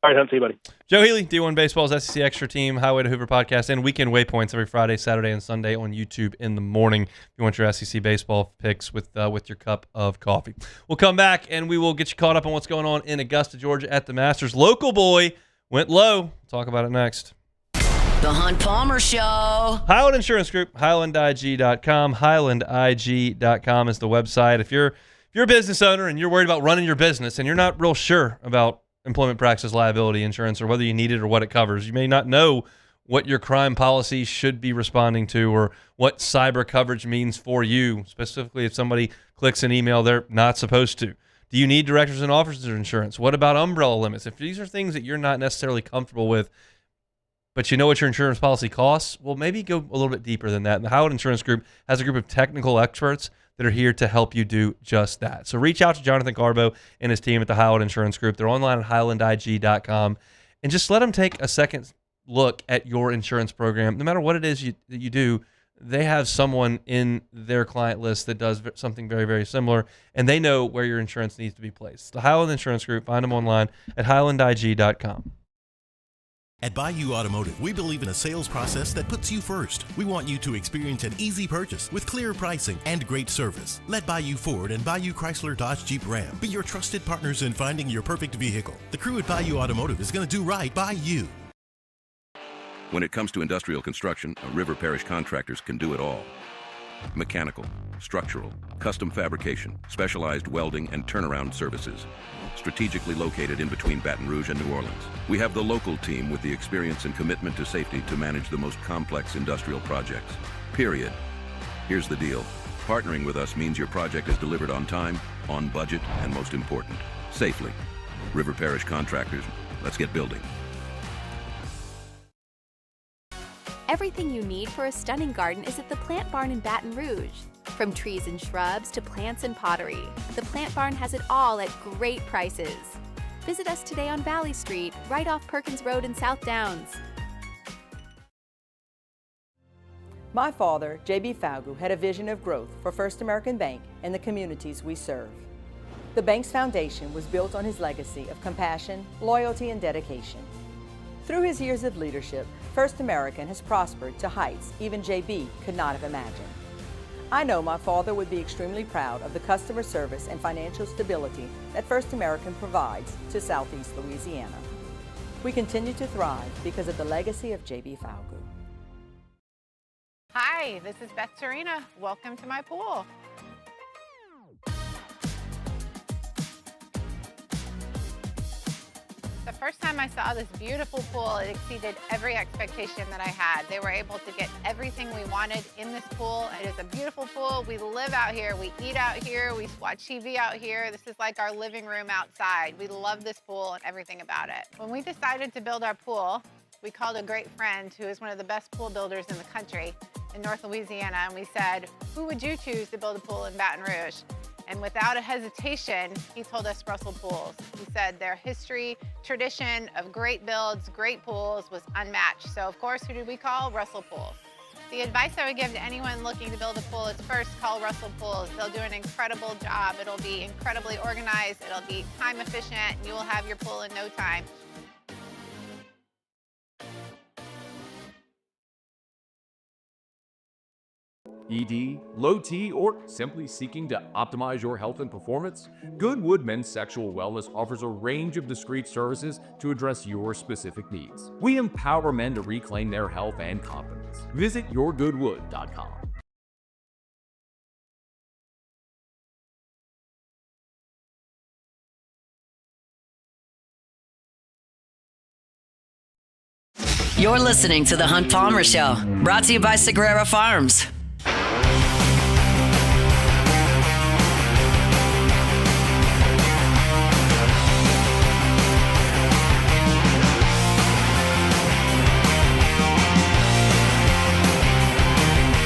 All right, Hunt, see you, buddy. Joe Healy, D1 Baseball's SEC Extra Team, Highway to Hoover podcast, and Weekend Waypoints every Friday, Saturday, and Sunday on YouTube in the morning. If you want your SEC baseball picks with your cup of coffee. We'll come back, and we will get you caught up on what's going on in Augusta, Georgia at the Masters. Local boy went low. We'll talk about it next. The Hunt Palmer Show. Highland Insurance Group, HighlandIG.com. HighlandIG.com is the website. If you're a business owner and you're worried about running your business and you're not real sure about employment practice liability insurance or whether you need it or what it covers, you may not know what your crime policy should be responding to or what cyber coverage means for you, specifically if somebody clicks an email they're not supposed to. Do you need directors and officers insurance? What about umbrella limits? If these are things that you're not necessarily comfortable with, but you know what your insurance policy costs, well, maybe go a little bit deeper than that. And the Howard Insurance Group has a group of technical experts that are here to help you do just that. So reach out to Jonathan Garbo and his team at the Highland Insurance Group. They're online at HighlandIG.com. And just let them take a second look at your insurance program. No matter what it is that you do, they have someone in their client list that does something very, very similar, and they know where your insurance needs to be placed. The Highland Insurance Group, find them online at HighlandIG.com. At Bayou Automotive, we believe in a sales process that puts you first. We want you to experience an easy purchase with clear pricing and great service. Let Bayou Ford and Bayou Chrysler Dodge Jeep Ram be your trusted partners in finding your perfect vehicle. The crew at Bayou Automotive is going to do right by you. When it comes to industrial construction, River Parish contractors can do it all. Mechanical, structural, custom fabrication, specialized welding and turnaround services. Strategically located in between Baton Rouge and New Orleans, we have the local team with the experience and commitment to safety to manage the most complex industrial projects. Period. Here's the deal. Partnering with us means your project is delivered on time, on budget, and most important, safely. River Parish Contractors, let's get building. Everything you need for a stunning garden is at the Plant Barn in Baton Rouge. From trees and shrubs to plants and pottery, the Plant Barn has it all at great prices. Visit us today on Valley Street, right off Perkins Road in South Downs. My father, J.B. Falgu, had a vision of growth for First American Bank and the communities we serve. The bank's foundation was built on his legacy of compassion, loyalty, and dedication. Through his years of leadership, First American has prospered to heights even J.B. could not have imagined. I know my father would be extremely proud of the customer service and financial stability that First American provides to Southeast Louisiana. We continue to thrive because of the legacy of J.B. Falgu. Hi, this is Beth Serena. Welcome to my pool. The first time I saw this beautiful pool, it exceeded every expectation that I had. They were able to get everything we wanted in this pool. It is a beautiful pool. We live out here, we eat out here, we watch TV out here. This is like our living room outside. We love this pool and everything about it. When we decided to build our pool, we called a great friend who is one of the best pool builders in the country in North Louisiana, and we said, who would you choose to build a pool in Baton Rouge? And without a hesitation, he told us Russell Pools. He said their history, tradition of great builds, great pools was unmatched. So of course, who did we call? Russell Pools. The advice I would give to anyone looking to build a pool is first call Russell Pools. They'll do an incredible job. It'll be incredibly organized. It'll be time efficient. And you will have your pool in no time. ED, low T, or simply seeking to optimize your health and performance? Goodwood Men's Sexual Wellness offers a range of discreet services to address your specific needs. We empower men to reclaim their health and confidence. Visit yourgoodwood.com. You're listening to The Hunt Palmer Show, brought to you by Sagrera Farms.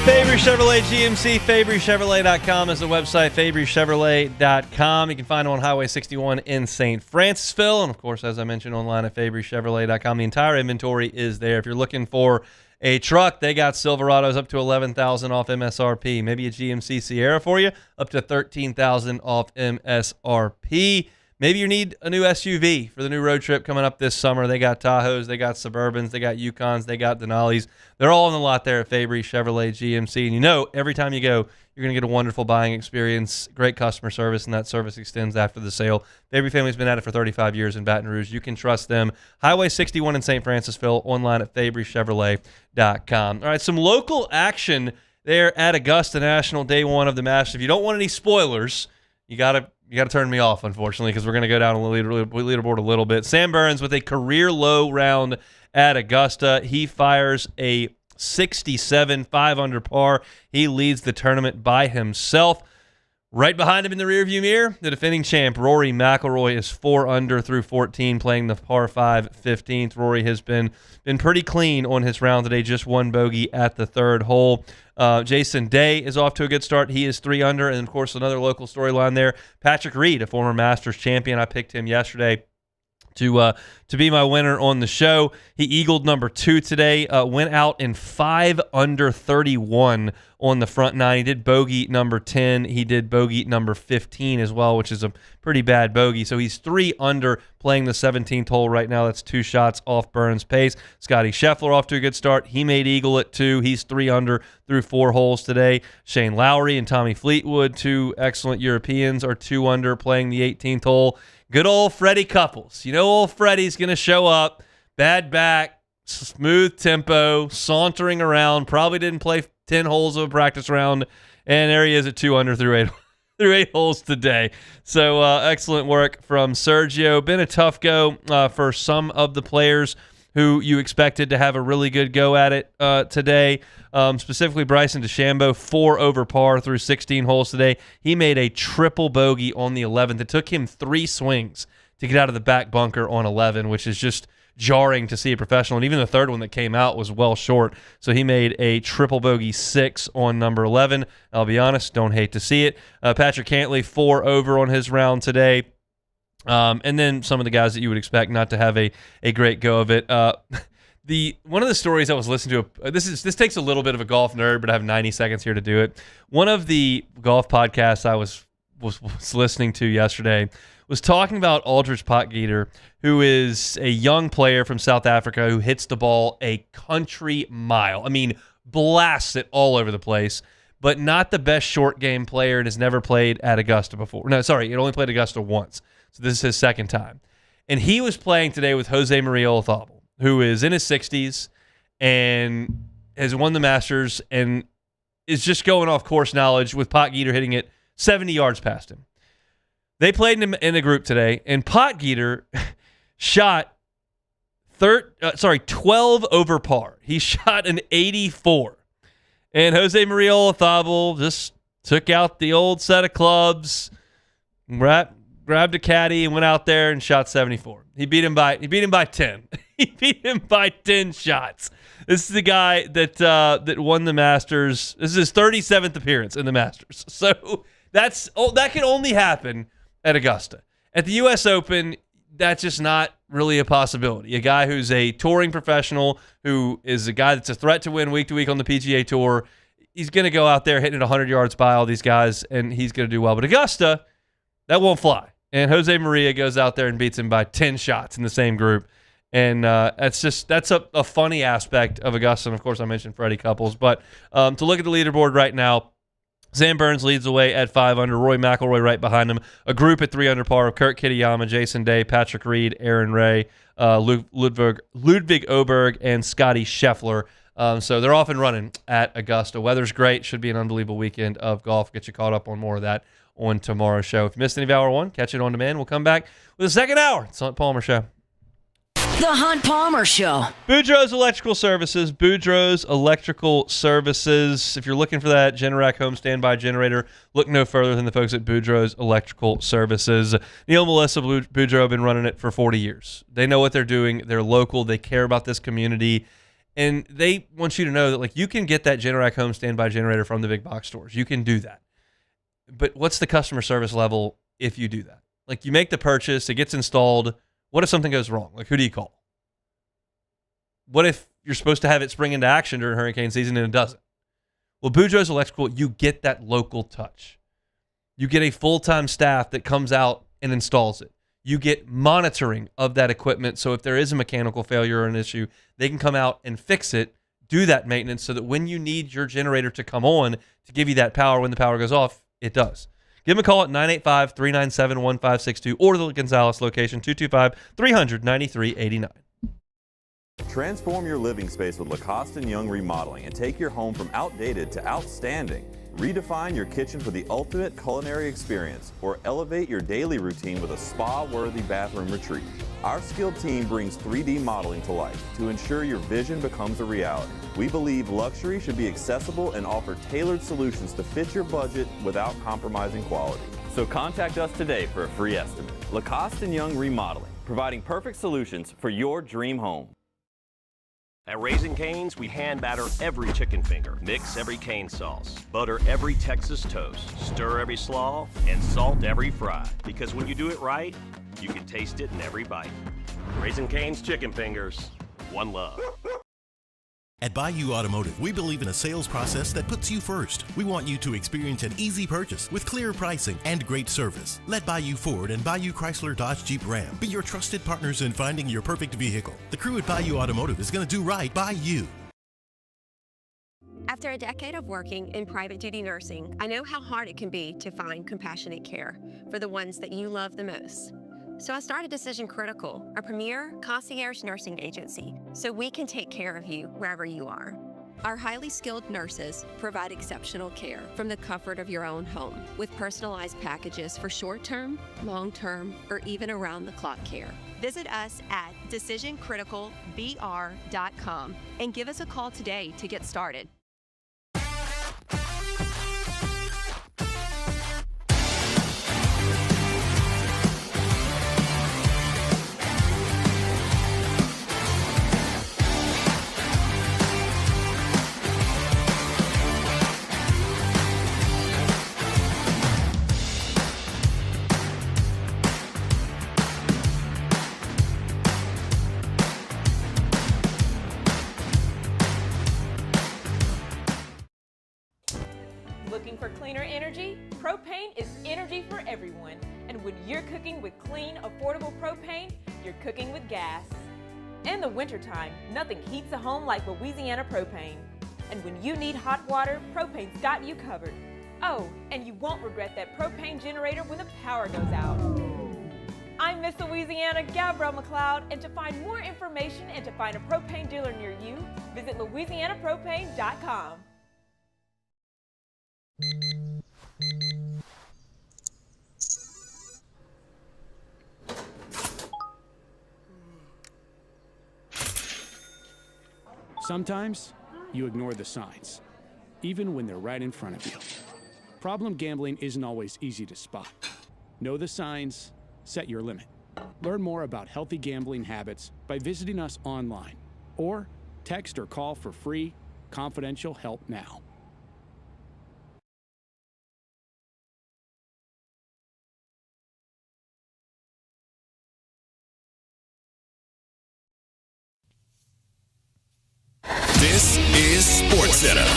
Fabry Chevrolet GMC, FabryChevrolet.com is the website, FabryChevrolet.com. You can find them on Highway 61 in St. Francisville. And, of course, as I mentioned, online at FabryChevrolet.com. The entire inventory is there. If you're looking for a truck, they got Silverados up to $11,000 off MSRP. Maybe a GMC Sierra for you, up to $13,000 off MSRP. Maybe you need a new SUV for the new road trip coming up this summer. They got Tahoes, they got Suburbans, they got Yukons, they got Denali's. They're all in the lot there at Fabry Chevrolet GMC. And you know, every time you go, you're going to get a wonderful buying experience, great customer service, and that service extends after the sale. Fabry family's been at it for 35 years in Baton Rouge. You can trust them. Highway 61 in St. Francisville, online at FabryChevrolet.com. All right, some local action there at Augusta National, day one of the Masters. If you don't want any spoilers, you got to turn me off, unfortunately, because we're going to go down on the leaderboard a little bit. Sam Burns with a career low round at Augusta. He fires a 67, 5 under par. He leads the tournament by himself. Right behind him in the rearview mirror, the defending champ, Rory McIlroy, is 4 under through 14, playing the par 5 15th. Rory has been pretty clean on his round today, just one bogey at the third hole. Jason Day is off to a good start. He is 3 under. And, of course, another local storyline there, Patrick Reed, a former Masters champion. I picked him yesterday to be my winner on the show. He eagled number 2 today, went out in 5 under 31 on the front 9. He did bogey number 10. He did bogey number 15 as well, which is a pretty bad bogey. So he's 3 under playing the 17th hole right now. That's 2 shots off Burns' pace. Scotty Scheffler off to a good start. He made eagle at 2. He's 3 under through 4 holes today. Shane Lowry and Tommy Fleetwood, 2 excellent Europeans, are 2 under playing the 18th hole. Good old Freddie Couples. You know old Freddie's going to show up, bad back, smooth tempo, sauntering around, probably didn't play 10 holes of a practice round, and there he is at 2 under through 8 holes today. So excellent work from Sergio. Been a tough go for some of the players who you expected to have a really good go at it today. Specifically, Bryson DeChambeau, 4 over par through 16 holes today. He made a triple bogey on the 11th. It took him 3 swings to get out of the back bunker on 11, which is just jarring to see a professional. And even the third one that came out was well short. So he made a triple bogey 6 on number 11. I'll be honest, don't hate to see it. Patrick Cantley, 4 over on his round today. And then some of the guys that you would expect not to have a great go of it. One of the stories I was listening to, this takes a little bit of a golf nerd, but I have 90 seconds here to do it. One of the golf podcasts I was listening to yesterday was talking about Aldridge Potgieter, who is a young player from South Africa who hits the ball a country mile. I mean, blasts it all over the place, but not the best short game player and has never played at Augusta before. No, sorry, he only played Augusta once. So this is his second time. And he was playing today with Jose Maria Olazabal, who is in his 60s and has won the Masters and is just going off course knowledge with Potgieter hitting it 70 yards past him. They played in a group today, and Potgieter shot 12 over par. He shot an 84. And Jose Maria Olazabal just took out the old set of clubs, grabbed a caddy and went out there and shot 74. He beat him by 10. He beat him by 10 shots. This is the guy that won the Masters. This is his 37th appearance in the Masters. So that can only happen at Augusta. At the U.S. Open, that's just not really a possibility. A guy who's a touring professional, who is a guy that's a threat to win week to week on the PGA Tour, he's going to go out there hitting it 100 yards by all these guys, and he's going to do well. But Augusta, that won't fly. And Jose Maria goes out there and beats him by 10 shots in the same group. And that's a funny aspect of Augusta. And, of course, I mentioned Freddie Couples. But to look at the leaderboard right now, Sam Burns leads the way at 5 under. Roy McIlroy right behind him. A group at 3 under par of Kurt Kitayama, Jason Day, Patrick Reed, Aaron Ray, Ludwig Oberg, and Scotty Scheffler. So they're off and running at Augusta. Weather's great. Should be an unbelievable weekend of golf. Get you caught up on more of that on tomorrow's show. If you missed any of Hour 1, catch it on demand. We'll come back with the second hour. It's the Hunt Palmer Show. The Hunt Palmer Show. Boudreaux's Electrical Services. Boudreaux's Electrical Services. If you're looking for that Generac home standby generator, look no further than the folks at Boudreaux's Electrical Services. Neil and Melissa Boudreaux have been running it for 40 years. They know what they're doing. They're local. They care about this community. And they want you to know that you can get that Generac home standby generator from the big box stores. You can do that. But what's the customer service level if you do that? You make the purchase, it gets installed. What if something goes wrong? Who do you call? What if you're supposed to have it spring into action during hurricane season and it doesn't? Well, Boudreaux's Electrical, you get that local touch. You get a full-time staff that comes out and installs it. You get monitoring of that equipment, so if there is a mechanical failure or an issue, they can come out and fix it, do that maintenance, so that when you need your generator to come on to give you that power when the power goes off, it does. Give them a call at 985-397-1562 or the Gonzales location, 225-300-9389. Transform your living space with Lacoste & Young Remodeling and take your home from outdated to outstanding. Redefine your kitchen for the ultimate culinary experience or elevate your daily routine with a spa-worthy bathroom retreat. Our skilled team brings 3D modeling to life to ensure your vision becomes a reality. We believe luxury should be accessible and offer tailored solutions to fit your budget without compromising quality. So contact us today for a free estimate. Lacoste & Young Remodeling, providing perfect solutions for your dream home. At Raising Cane's, we hand batter every chicken finger, mix every cane sauce, butter every Texas toast, stir every slaw, and salt every fry. Because when you do it right, you can taste it in every bite. Raising Cane's chicken fingers, one love. At Bayou Automotive, we believe in a sales process that puts you first. We want you to experience an easy purchase with clear pricing and great service. Let Bayou Ford and Bayou Chrysler Dodge Jeep Ram be your trusted partners in finding your perfect vehicle. The crew at Bayou Automotive is going to do right by you. After a decade of working in private duty nursing, I know how hard it can be to find compassionate care for the ones that you love the most. So I started Decision Critical, a premier concierge nursing agency, so we can take care of you wherever you are. Our highly skilled nurses provide exceptional care from the comfort of your own home with personalized packages for short-term, long-term, or even around-the-clock care. Visit us at decisioncriticalbr.com and give us a call today to get started. Looking for cleaner energy? Propane is energy for everyone. And when you're cooking with clean, affordable propane, you're cooking with gas. In the wintertime, nothing heats a home like Louisiana propane. And when you need hot water, propane's got you covered. Oh, and you won't regret that propane generator when the power goes out. I'm Miss Louisiana, Gabrielle McLeod, and to find more information and to find a propane dealer near you, visit louisianapropane.com. Sometimes you ignore the signs, even when they're right in front of you. Problem gambling isn't always easy to spot. Know the signs, set your limit. Learn more about healthy gambling habits by visiting us online or text or call for free, confidential help now. This is SportsCenter.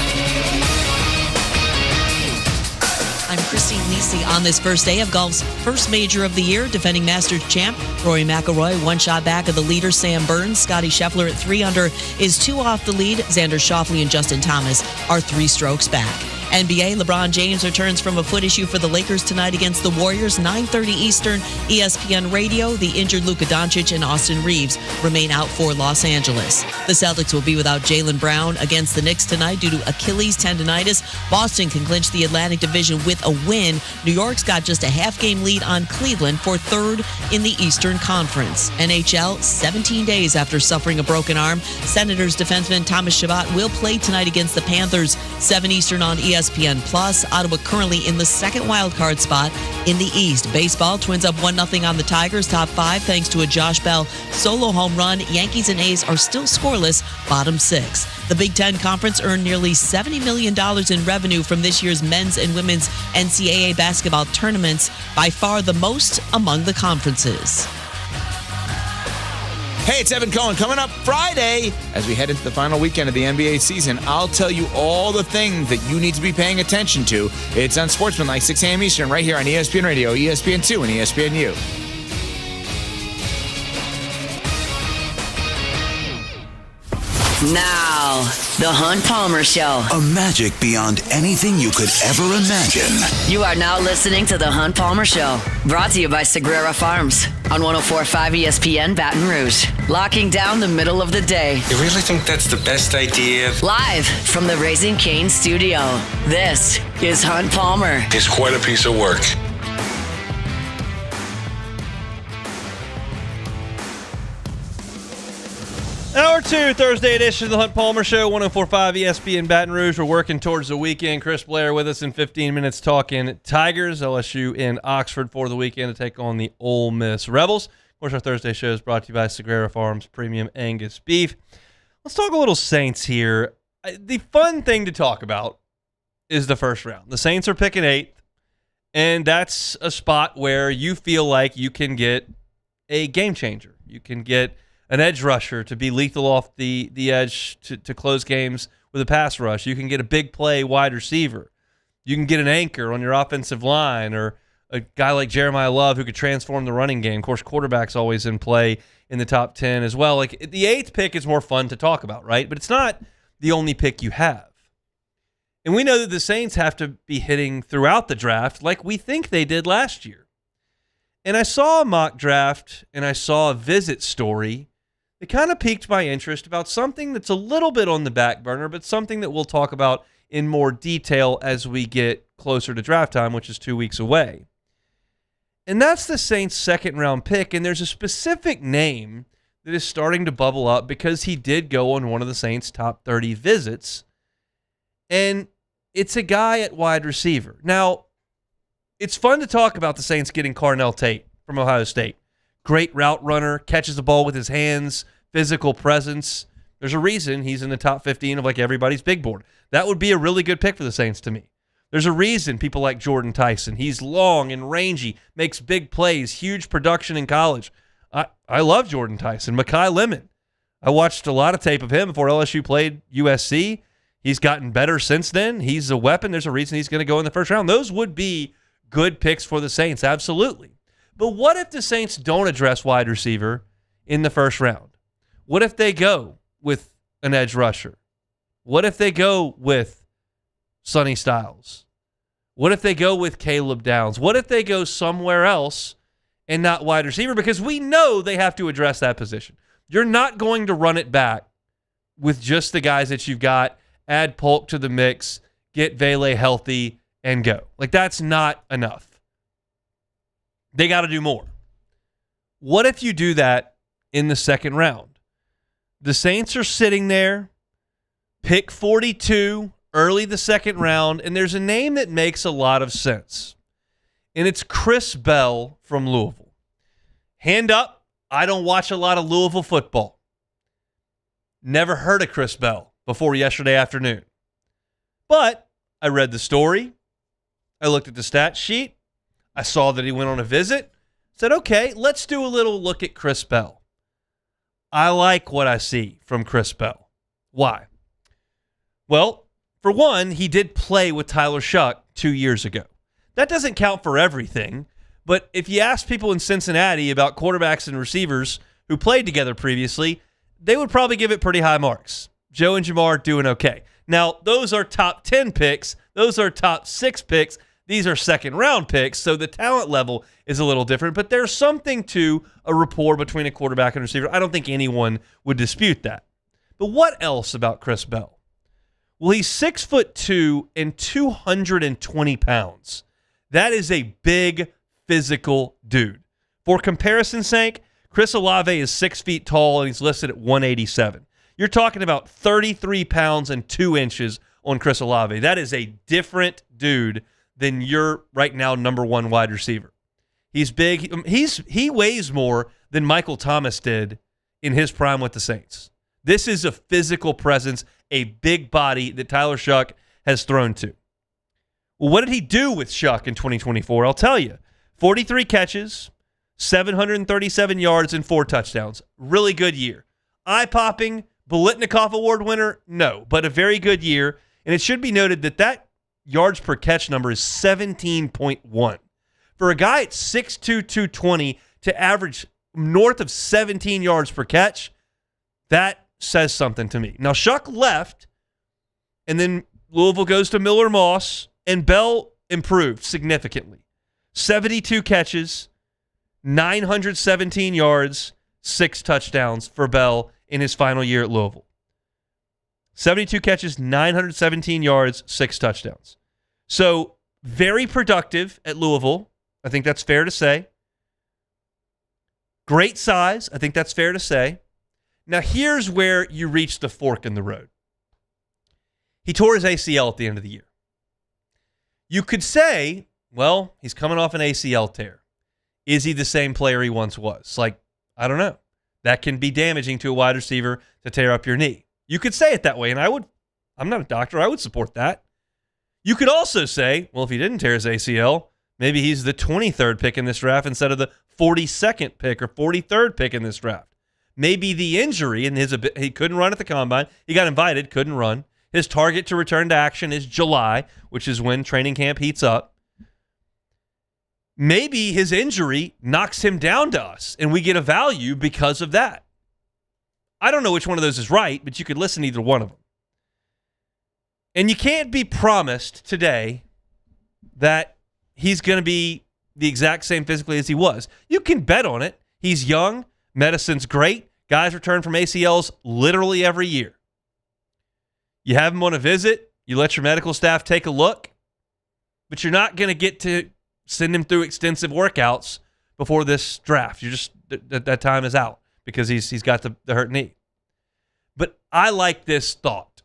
I'm Christy St. Lucie on this first day of golf's first major of the year. Defending Masters champ Rory McIlroy, one shot back of the leader Sam Burns. Scotty Scheffler at 3 under is 2 off the lead. Xander Schauffele and Justin Thomas are 3 strokes back. NBA, LeBron James returns from a foot issue for the Lakers tonight against the Warriors, 9:30 Eastern, ESPN Radio. The injured Luka Doncic and Austin Reeves remain out for Los Angeles. The Celtics will be without Jaylen Brown against the Knicks tonight due to Achilles tendonitis. Boston can clinch the Atlantic Division with a win. New York's got just a half-game lead on Cleveland for 3rd in the Eastern Conference. NHL, 17 days after suffering a broken arm, Senators defenseman Thomas Chabot will play tonight against the Panthers, 7 Eastern on ESPN+. Ottawa currently in the second wildcard spot in the East. Baseball, Twins up 1-0 on the Tigers, top 5 thanks to a Josh Bell solo home run. Yankees and A's are still scoreless, bottom 6. The Big Ten Conference earned nearly $70 million in revenue from this year's men's and women's NCAA basketball tournaments, by far the most among the conferences. Hey, it's Evan Cohen. Coming up Friday, as we head into the final weekend of the NBA season, I'll tell you all the things that you need to be paying attention to. It's on Sportsmanlike, 6 a.m. Eastern, right here on ESPN Radio, ESPN2, and ESPNU. Now, the Hunt Palmer Show. A magic beyond anything you could ever imagine. You are now listening to the Hunt Palmer Show, brought to you by Sagrera Farms on 104.5 ESPN Baton Rouge. Locking down the middle of the day. You really think that's the best idea? Live from the Raising Cane's studio, this is Hunt Palmer. It's quite a piece of work. Hour 2, Thursday edition of the Hunt Palmer Show, 104.5 ESPN Baton Rouge. We're working towards the weekend. Chris Blair with us in 15 minutes talking Tigers, LSU in Oxford for the weekend to take on the Ole Miss Rebels. Of course, our Thursday show is brought to you by Sagrera Farms Premium Angus Beef. Let's talk a little Saints here. The fun thing to talk about is the first round. The Saints are picking 8th, and that's a spot where you feel like you can get a game changer. You can get an edge rusher to be lethal off the edge to close games with a pass rush. You can get a big play wide receiver. You can get an anchor on your offensive line, or a guy like Jeremiah Love who could transform the running game. Of course, quarterback's always in play in the top 10 as well. Like, the 8th pick is more fun to talk about, right? But it's not the only pick you have. And we know that the Saints have to be hitting throughout the draft like we think they did last year. And I saw a mock draft and I saw a visit story. It kind of piqued my interest about something that's a little bit on the back burner, but something that we'll talk about in more detail as we get closer to draft time, which is 2 weeks away. And that's the Saints' second-round pick, and there's a specific name that is starting to bubble up because he did go on one of the Saints' top 30 visits, and it's a guy at wide receiver. Now, it's fun to talk about the Saints getting Carnell Tate from Ohio State. Great route runner, catches the ball with his hands, physical presence. There's a reason he's in the top 15 of like everybody's big board. That would be a really good pick for the Saints to me. There's a reason people like Jordan Tyson. He's long and rangy, makes big plays, huge production in college. I love Jordan Tyson. Mekhi Lemon. I watched a lot of tape of him before LSU played USC. He's gotten better since then. He's a weapon. There's a reason he's going to go in the first round. Those would be good picks for the Saints, absolutely. But what if the Saints don't address wide receiver in the first round? What if they go with an edge rusher? What if they go with Sonny Styles? What if they go with Caleb Downs? What if they go somewhere else and not wide receiver? Because we know they have to address that position. You're not going to run it back with just the guys that you've got, add Polk to the mix, get Vele healthy, and go. Like, that's not enough. They got to do more. What if you do that in the second round? The Saints are sitting there, pick 42, early the second round, and there's a name that makes a lot of sense. And it's Chris Bell from Louisville. Hand up, I don't watch a lot of Louisville football. Never heard of Chris Bell before yesterday afternoon. But I read the story. I looked at the stat sheet. I saw that he went on a visit. Said, okay, let's do a little look at Chris Bell. I like what I see from Chris Bell. Why? Well, for one, he did play with Tyler Shuck 2 years ago. That doesn't count for everything. But if you ask people in Cincinnati about quarterbacks and receivers who played together previously, they would probably give it pretty high marks. Joe and Jamar doing okay. Now, those are top 10 picks. Those are top 6 picks. These are second-round picks, so the talent level is a little different. But there's something to a rapport between a quarterback and receiver. I don't think anyone would dispute that. But what else about Chris Bell? Well, he's 6'2" and 220 pounds. That is a big physical dude. For comparison's sake, Chris Olave is 6 feet tall and he's listed at 187. You're talking about 33 pounds and 2 inches on Chris Olave. That is a different dude than your right now number one wide receiver. He's big. He weighs more than Michael Thomas did in his prime with the Saints. This is a physical presence, a big body that Tyler Shuck has thrown to. Well, what did he do with Shuck in 2024? I'll tell you. 43 catches, 737 yards, and 4 touchdowns. Really good year. Eye-popping, Biletnikoff Award winner? No, but a very good year. And it should be noted that yards per catch number is 17.1. For a guy at 6'2", 220 to average north of 17 yards per catch, that says something to me. Now, Shuck left, and then Louisville goes to Miller Moss, and Bell improved significantly. 72 catches, 917 yards, 6 touchdowns for Bell in his final year at Louisville. 72 catches, 917 yards, 6 touchdowns. So very productive at Louisville. I think that's fair to say. Great size. I think that's fair to say. Now here's where you reach the fork in the road. He tore his ACL at the end of the year. You could say, well, he's coming off an ACL tear. Is he the same player he once was? I don't know. That can be damaging to a wide receiver to tear up your knee. You could say it that way, and I'm not a doctor. I would support that. You could also say, well, if he didn't tear his ACL, maybe he's the 23rd pick in this draft instead of the 42nd pick or 43rd pick in this draft. Maybe the injury and he couldn't run at the combine. He got invited, couldn't run. His target to return to action is July, which is when training camp heats up. Maybe his injury knocks him down to us, and we get a value because of that. I don't know which one of those is right, but you could listen to either one of them. And you can't be promised today that he's going to be the exact same physically as he was. You can bet on it. He's young. Medicine's great. Guys return from ACLs literally every year. You have him on a visit. You let your medical staff take a look. But you're not going to get to send him through extensive workouts before this draft. You're just that time is out because he's got the hurt knee. But I like this thought.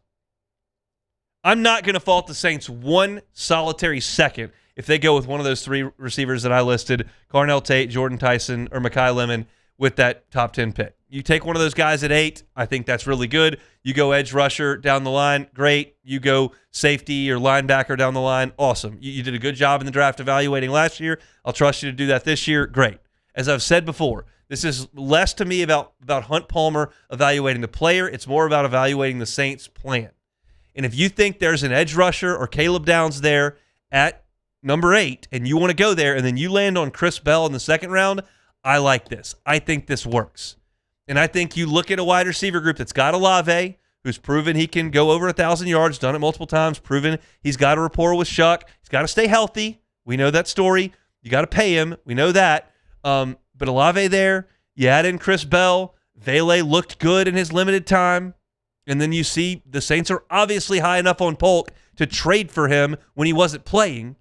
I'm not going to fault the Saints one solitary second if they go with one of those 3 receivers that I listed, Carnell Tate, Jordan Tyson, or Mekhi Lemon, with that top 10 pick. You take one of those guys at 8, I think that's really good. You go edge rusher down the line, great. You go safety or linebacker down the line, awesome. You did a good job in the draft evaluating last year. I'll trust you to do that this year, great. As I've said before, this is less to me about Hunt Palmer evaluating the player. It's more about evaluating the Saints' plan. And if you think there's an edge rusher or Caleb Downs there at number 8 and you want to go there and then you land on Chris Bell in the second round, I like this. I think this works. And I think you look at a wide receiver group that's got Olave, who's proven he can go over 1,000 yards, done it multiple times, proven he's got a rapport with Shuck. He's got to stay healthy. We know that story. You got to pay him. We know that. But Olave there, you add in Chris Bell. Vele looked good in his limited time. And then you see the Saints are obviously high enough on Polk to trade for him when he wasn't playing.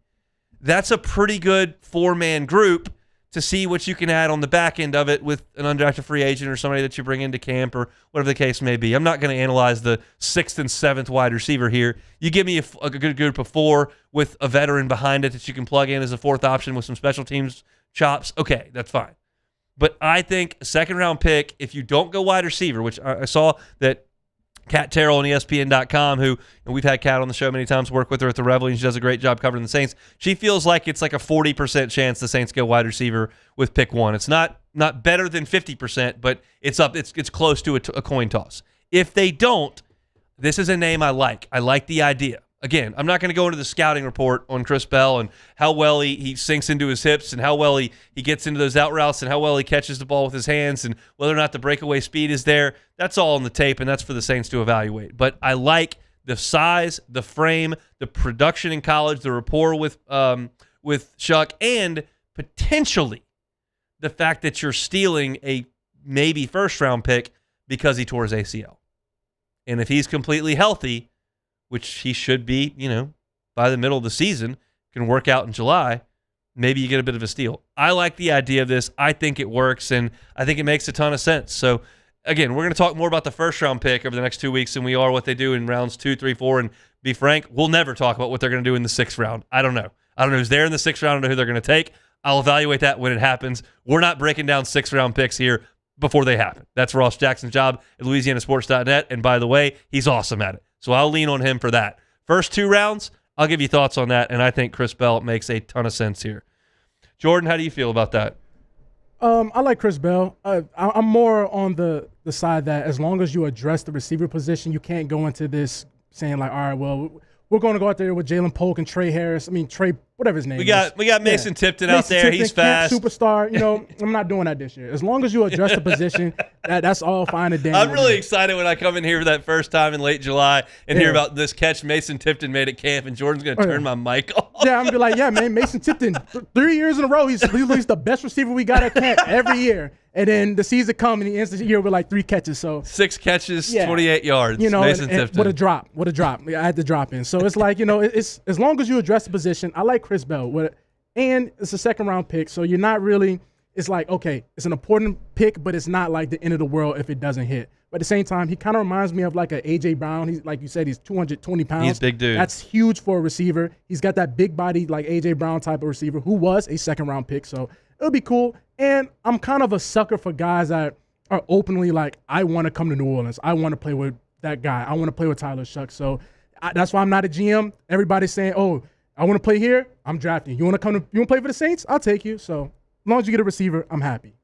That's a pretty good 4-man group to see what you can add on the back end of it with an undrafted free agent or somebody that you bring into camp or whatever the case may be. I'm not going to analyze the 6th and 7th wide receiver here. You give me a good group of 4 with a veteran behind it that you can plug in as a 4th option with some special teams chops. Okay, that's fine. But I think a second-round pick, if you don't go wide receiver, which I saw that Kat Terrell on ESPN.com, who we've had Kat on the show many times, work with her at the Reveille, and she does a great job covering the Saints. She feels like it's like a 40% chance the Saints go wide receiver with pick 1. It's not better than 50%, but it's up. It's close to a coin toss. If they don't, this is a name I like. I like the idea. Again, I'm not going to go into the scouting report on Chris Bell and how well he sinks into his hips and how well he gets into those out routes and how well he catches the ball with his hands and whether or not the breakaway speed is there. That's all on the tape, and that's for the Saints to evaluate. But I like the size, the frame, the production in college, the rapport with Shuck, and potentially the fact that you're stealing a maybe first-round pick because he tore his ACL. And if he's completely healthy, which he should be, by the middle of the season, can work out in July, maybe you get a bit of a steal. I like the idea of this. I think it works, and I think it makes a ton of sense. So, again, we're going to talk more about the first-round pick over the next 2 weeks than we are what they do in rounds 2, 3, 4. And be frank, we'll never talk about what they're going to do in the 6th round. I don't know. I don't know who's there in the 6th round. I don't know who they're going to take. I'll evaluate that when it happens. We're not breaking down 6th-round picks here before they happen. That's Ross Jackson's job at LouisianaSports.net. And by the way, he's awesome at it. So I'll lean on him for that. First 2 rounds, I'll give you thoughts on that, and I think Chris Bell makes a ton of sense here. Jordan, how do you feel about that? I like Chris Bell. I'm more on the side that as long as you address the receiver position, you can't go into this saying like, all right, well, we're going to go out there with Jalen Polk and Trey Harris. Trey, whatever his name is. We got Mason Tipton out there. He's fast. Superstar. I'm not doing that this year. As long as you address the position, that's all fine and dandy. I'm really excited when I come in here for that first time in late July and hear about this catch Mason Tipton made at camp, and Jordan's going to turn my mic off. Yeah, I'm going to be like, yeah, man, Mason Tipton, 3 years in a row, he's the best receiver we got at camp every year. And then the season comes and he ends the year with like 3 catches. So 6 catches, 28 yards. Mason Tipton. What a drop. I had to drop in. So it's like, it's as long as you address the position, I like Chris Bell. And it's a 2nd-round pick. So you're not really, it's like, okay, it's an important pick, but it's not like the end of the world if it doesn't hit. But at the same time, he kind of reminds me of like a A.J. Brown. He's like you said, he's 220 pounds. He's a big dude. That's huge for a receiver. He's got that big body like A.J. Brown type of receiver who was a 2nd-round pick. So it'll be cool. And I'm kind of a sucker for guys that are openly like, I want to come to New Orleans. I want to play with that guy. I want to play with Tyler Shuck. So that's why I'm not a GM. Everybody's saying, oh, I want to play here. I'm drafting. You want to play for the Saints? I'll take you. So as long as you get a receiver, I'm happy.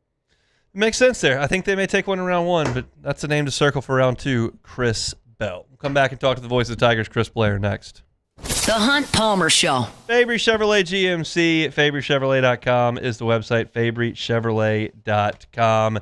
Makes sense there. I think they may take one in round 1, but that's a name to circle for round 2, Chris Bell. We'll come back and talk to the voice of the Tigers, Chris Blair, next. The Hunt Palmer Show. Fabry Chevrolet GMC, FabryChevrolet.com is the website, FabryChevrolet.com.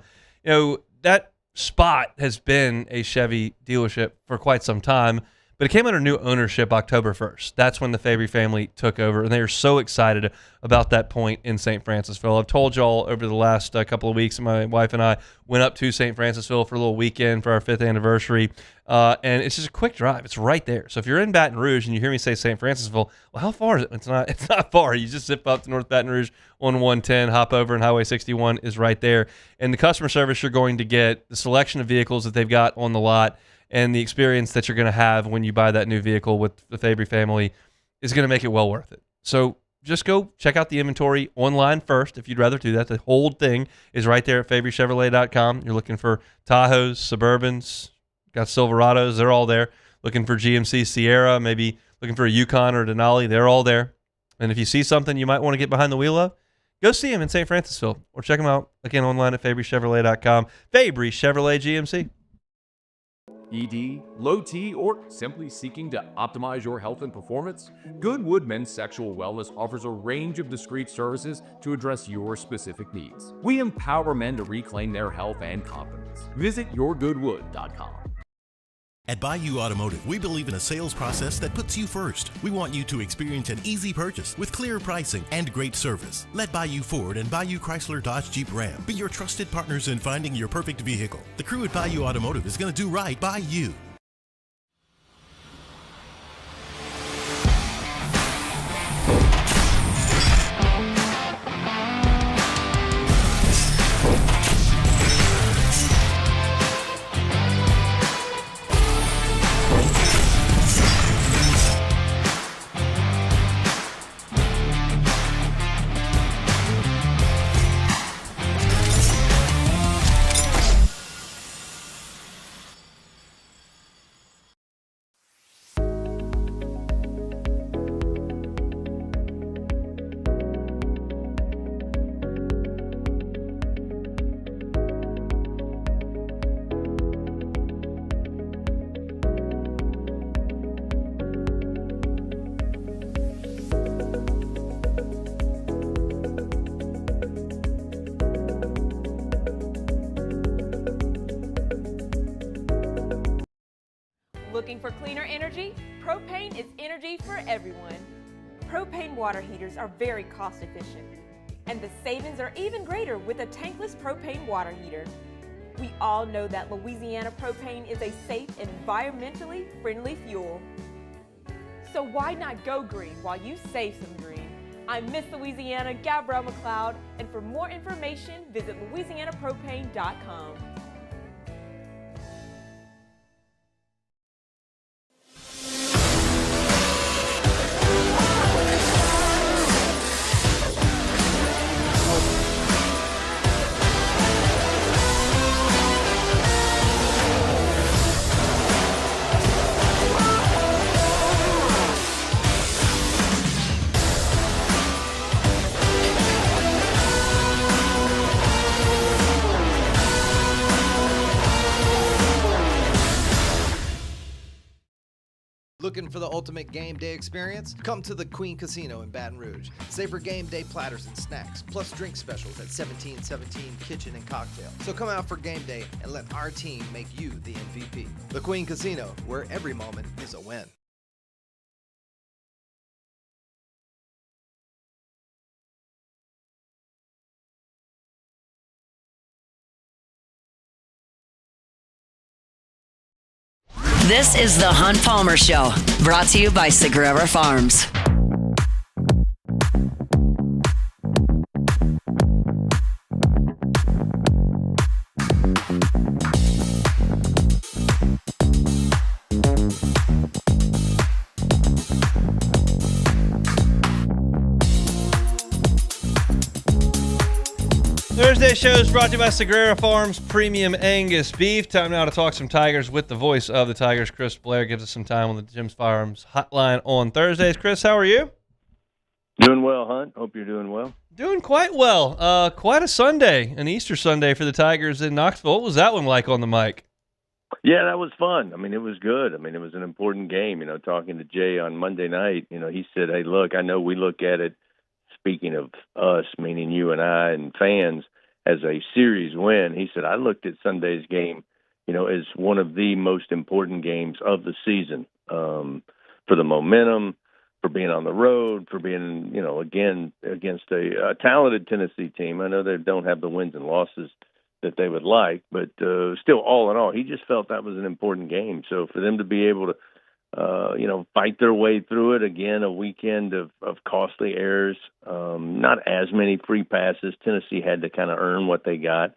That spot has been a Chevy dealership for quite some time, but it came under new ownership October 1st. That's when the Fabry family took over, and they are so excited about that point in St. Francisville. I've told y'all over the last couple of weeks, my wife and I went up to St. Francisville for a little weekend for our 5th anniversary, and it's just a quick drive. It's right there. So if you're in Baton Rouge and you hear me say St. Francisville, well, how far is it? It's not far. You just zip up to North Baton Rouge on 110, hop over, and Highway 61 is right there. And the customer service you're going to get, the selection of vehicles that they've got on the lot, and the experience that you're going to have when you buy that new vehicle with the Fabry family is going to make it well worth it. So just go check out the inventory online first if you'd rather do that. The whole thing is right there at FabryChevrolet.com. You're looking for Tahoes, Suburbans, got Silverados, they're all there. Looking for GMC Sierra, maybe looking for a Yukon or a Denali, they're all there. And if you see something you might want to get behind the wheel of, go see them in St. Francisville or check them out again online at FabryChevrolet.com. Fabry Chevrolet GMC. ED, low T, or simply seeking to optimize your health and performance? Goodwood Men's Sexual Wellness offers a range of discreet services to address your specific needs. We empower men to reclaim their health and confidence. Visit yourgoodwood.com. At Bayou Automotive, we believe in a sales process that puts you first. We want you to experience an easy purchase with clear pricing and great service. Let Bayou Ford and Bayou Chrysler Dodge Jeep Ram be your trusted partners in finding your perfect vehicle. The crew at Bayou Automotive is going to do right by you. Looking for cleaner energy? Propane is energy for everyone. Propane water heaters are very cost efficient, and the savings are even greater with a tankless propane water heater. We all know that Louisiana propane is a safe and environmentally friendly fuel. So why not go green while you save some green? I'm Miss Louisiana, Gabrielle McLeod, and for more information, visit louisianapropane.com. Looking for the ultimate game day experience? Come to the Queen Casino in Baton Rouge. Save for game day platters and snacks, plus drink specials at 1717 Kitchen and Cocktail. So come out for game day and let our team make you the MVP. The Queen Casino, where every moment is a win. This is the Hunt Palmer Show, brought to you by Sagrera Farms. Thursday show is brought to you by Sagrera Farms Premium Angus Beef. Time now to talk some Tigers with the voice of the Tigers. Chris Blair gives us some time on the Jim's Firearms hotline on Thursdays. Chris, how are you? Doing well, Hunt. Hope you're doing well. Doing quite well. Quite a Sunday, an Easter Sunday for the Tigers in Knoxville. What was that one like on the mic? Yeah, that was fun. I mean, it was good. I mean, it was an important game. You know, talking to Jay on Monday night, you know, he said, hey, look, I know we look at it, speaking of us, meaning you and I and fans, as a series win. He said, I looked at Sunday's game, you know, as one of the most important games of the season, for the momentum, for being on the road, for being, you know, again, against a talented Tennessee team. I know they don't have the wins and losses that they would like, but still, all in all, he just felt that was an important game. So for them to be able to, you know, fight their way through it, again, a weekend of costly errors, not as many free passes. Tennessee had to kind of earn what they got.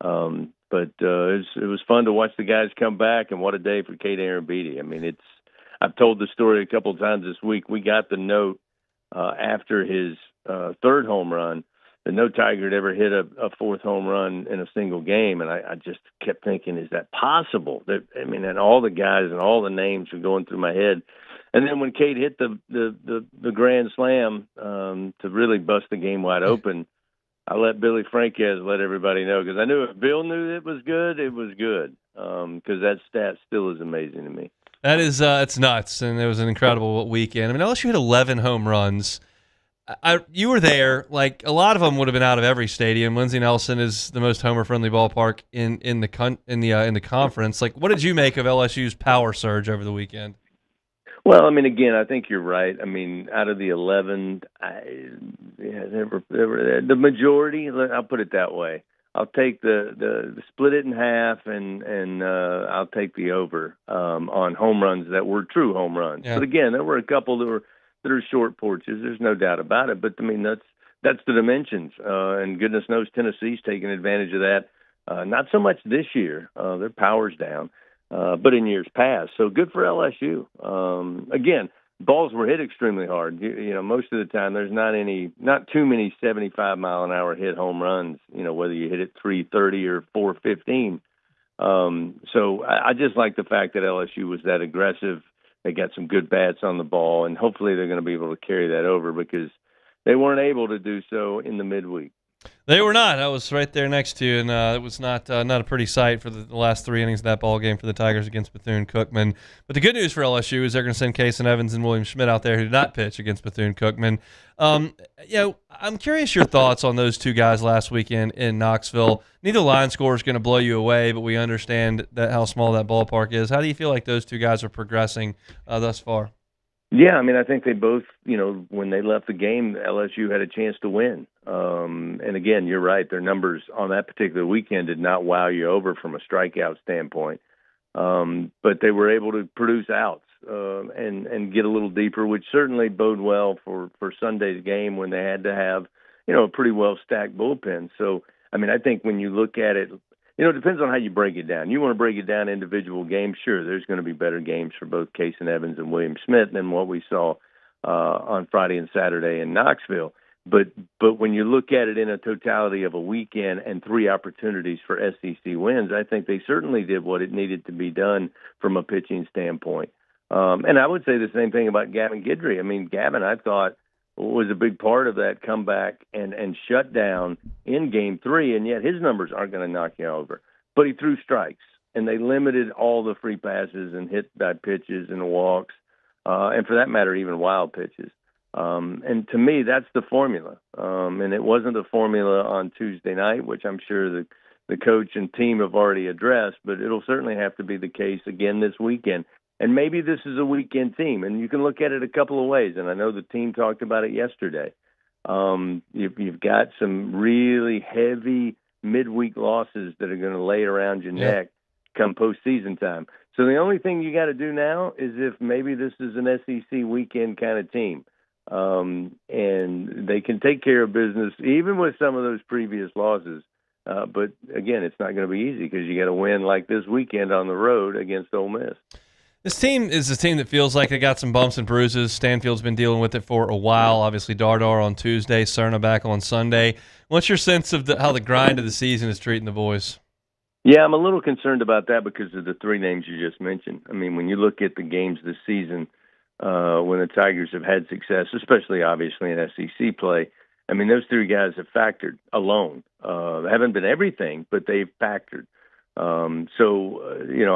But it was fun to watch the guys come back, and what a day for Cade Arrambide. I mean, I've told the story a couple of times this week. We got the note after his third home run that no Tiger had ever hit a fourth home run in a single game, and I just kept thinking, is that possible? And all the guys and all the names were going through my head. And then when Cade hit the grand slam to really bust the game wide open, I let Billy Franquez let everybody know, because I knew if Bill knew it was good, because that stat still is amazing to me. That is, it's nuts, and it was an incredible weekend. I mean, LSU hit 11 home runs. You were there. Like, a lot of them would have been out of every stadium. Lindsey Nelson is the most homer-friendly ballpark in the conference. Like, what did you make of LSU's power surge over the weekend? Well, I mean, again, I think you're right. I mean, out of the 11, there were the majority. I'll put it that way. I'll take the split it in half, and I'll take the over on home runs that were true home runs. Yeah. But again, there were a couple that are short porches. There's no doubt about it. But I mean, that's the dimensions, and goodness knows Tennessee's taking advantage of that. Not so much this year. Their power's down. But in years past. So good for LSU. Again, balls were hit extremely hard. You know, most of the time there's not too many 75-mile-an-hour hit home runs, you know, whether you hit it 330 or 415. So I just like the fact that LSU was that aggressive. They got some good bats on the ball, and hopefully they're going to be able to carry that over, because they weren't able to do so in the midweek. They were not. I was right there next to you, and it was not a pretty sight for the last 3 innings of that ball game for the Tigers against Bethune-Cookman. But the good news for LSU is they're going to send Kason Evans and William Schmidt out there who did not pitch against Bethune-Cookman. I'm curious your thoughts on those two guys last weekend in Knoxville. Neither line score is going to blow you away, but we understand that how small that ballpark is. How do you feel like those two guys are progressing thus far? Yeah, I mean, I think they both, when they left the game, LSU had a chance to win. And again, you're right. Their numbers on that particular weekend did not wow you over from a strikeout standpoint. But they were able to produce outs and get a little deeper, which certainly bode well for Sunday's game when they had to have, a pretty well-stacked bullpen. So, I mean, I think when you look at it, it depends on how you break it down. You want to break it down individual games, sure, there's going to be better games for both Kason Evans and William Schmidt than what we saw on Friday and Saturday in Knoxville. But when you look at it in a totality of a weekend and 3 opportunities for SEC wins, I think they certainly did what it needed to be done from a pitching standpoint. And I would say the same thing about Gavin Guidry. I mean, Gavin, I thought, was a big part of that comeback and shutdown in Game 3, and yet his numbers aren't going to knock you over. But he threw strikes, and they limited all the free passes and hit bad pitches and walks, and for that matter, even wild pitches. And to me, that's the formula. And it wasn't the formula on Tuesday night, which I'm sure the coach and team have already addressed, but it'll certainly have to be the case again this weekend. And maybe this is a weekend team, and you can look at it a couple of ways. And I know the team talked about it yesterday. You've got some really heavy midweek losses that are going to lay around your neck come postseason time. So the only thing you got to do now is if maybe this is an SEC weekend kind of team, and they can take care of business even with some of those previous losses. But again, it's not going to be easy because you got to win like this weekend on the road against Ole Miss. This team is a team that feels like they got some bumps and bruises. Stanfield's been dealing with it for a while. Obviously, Dardar on Tuesday, Cerna back on Sunday. What's your sense of how the grind of the season is treating the boys? Yeah, I'm a little concerned about that because of the 3 names you just mentioned. I mean, when you look at the games this season, when the Tigers have had success, especially obviously in SEC play, I mean, those 3 guys have factored alone. They haven't been everything, but they've factored.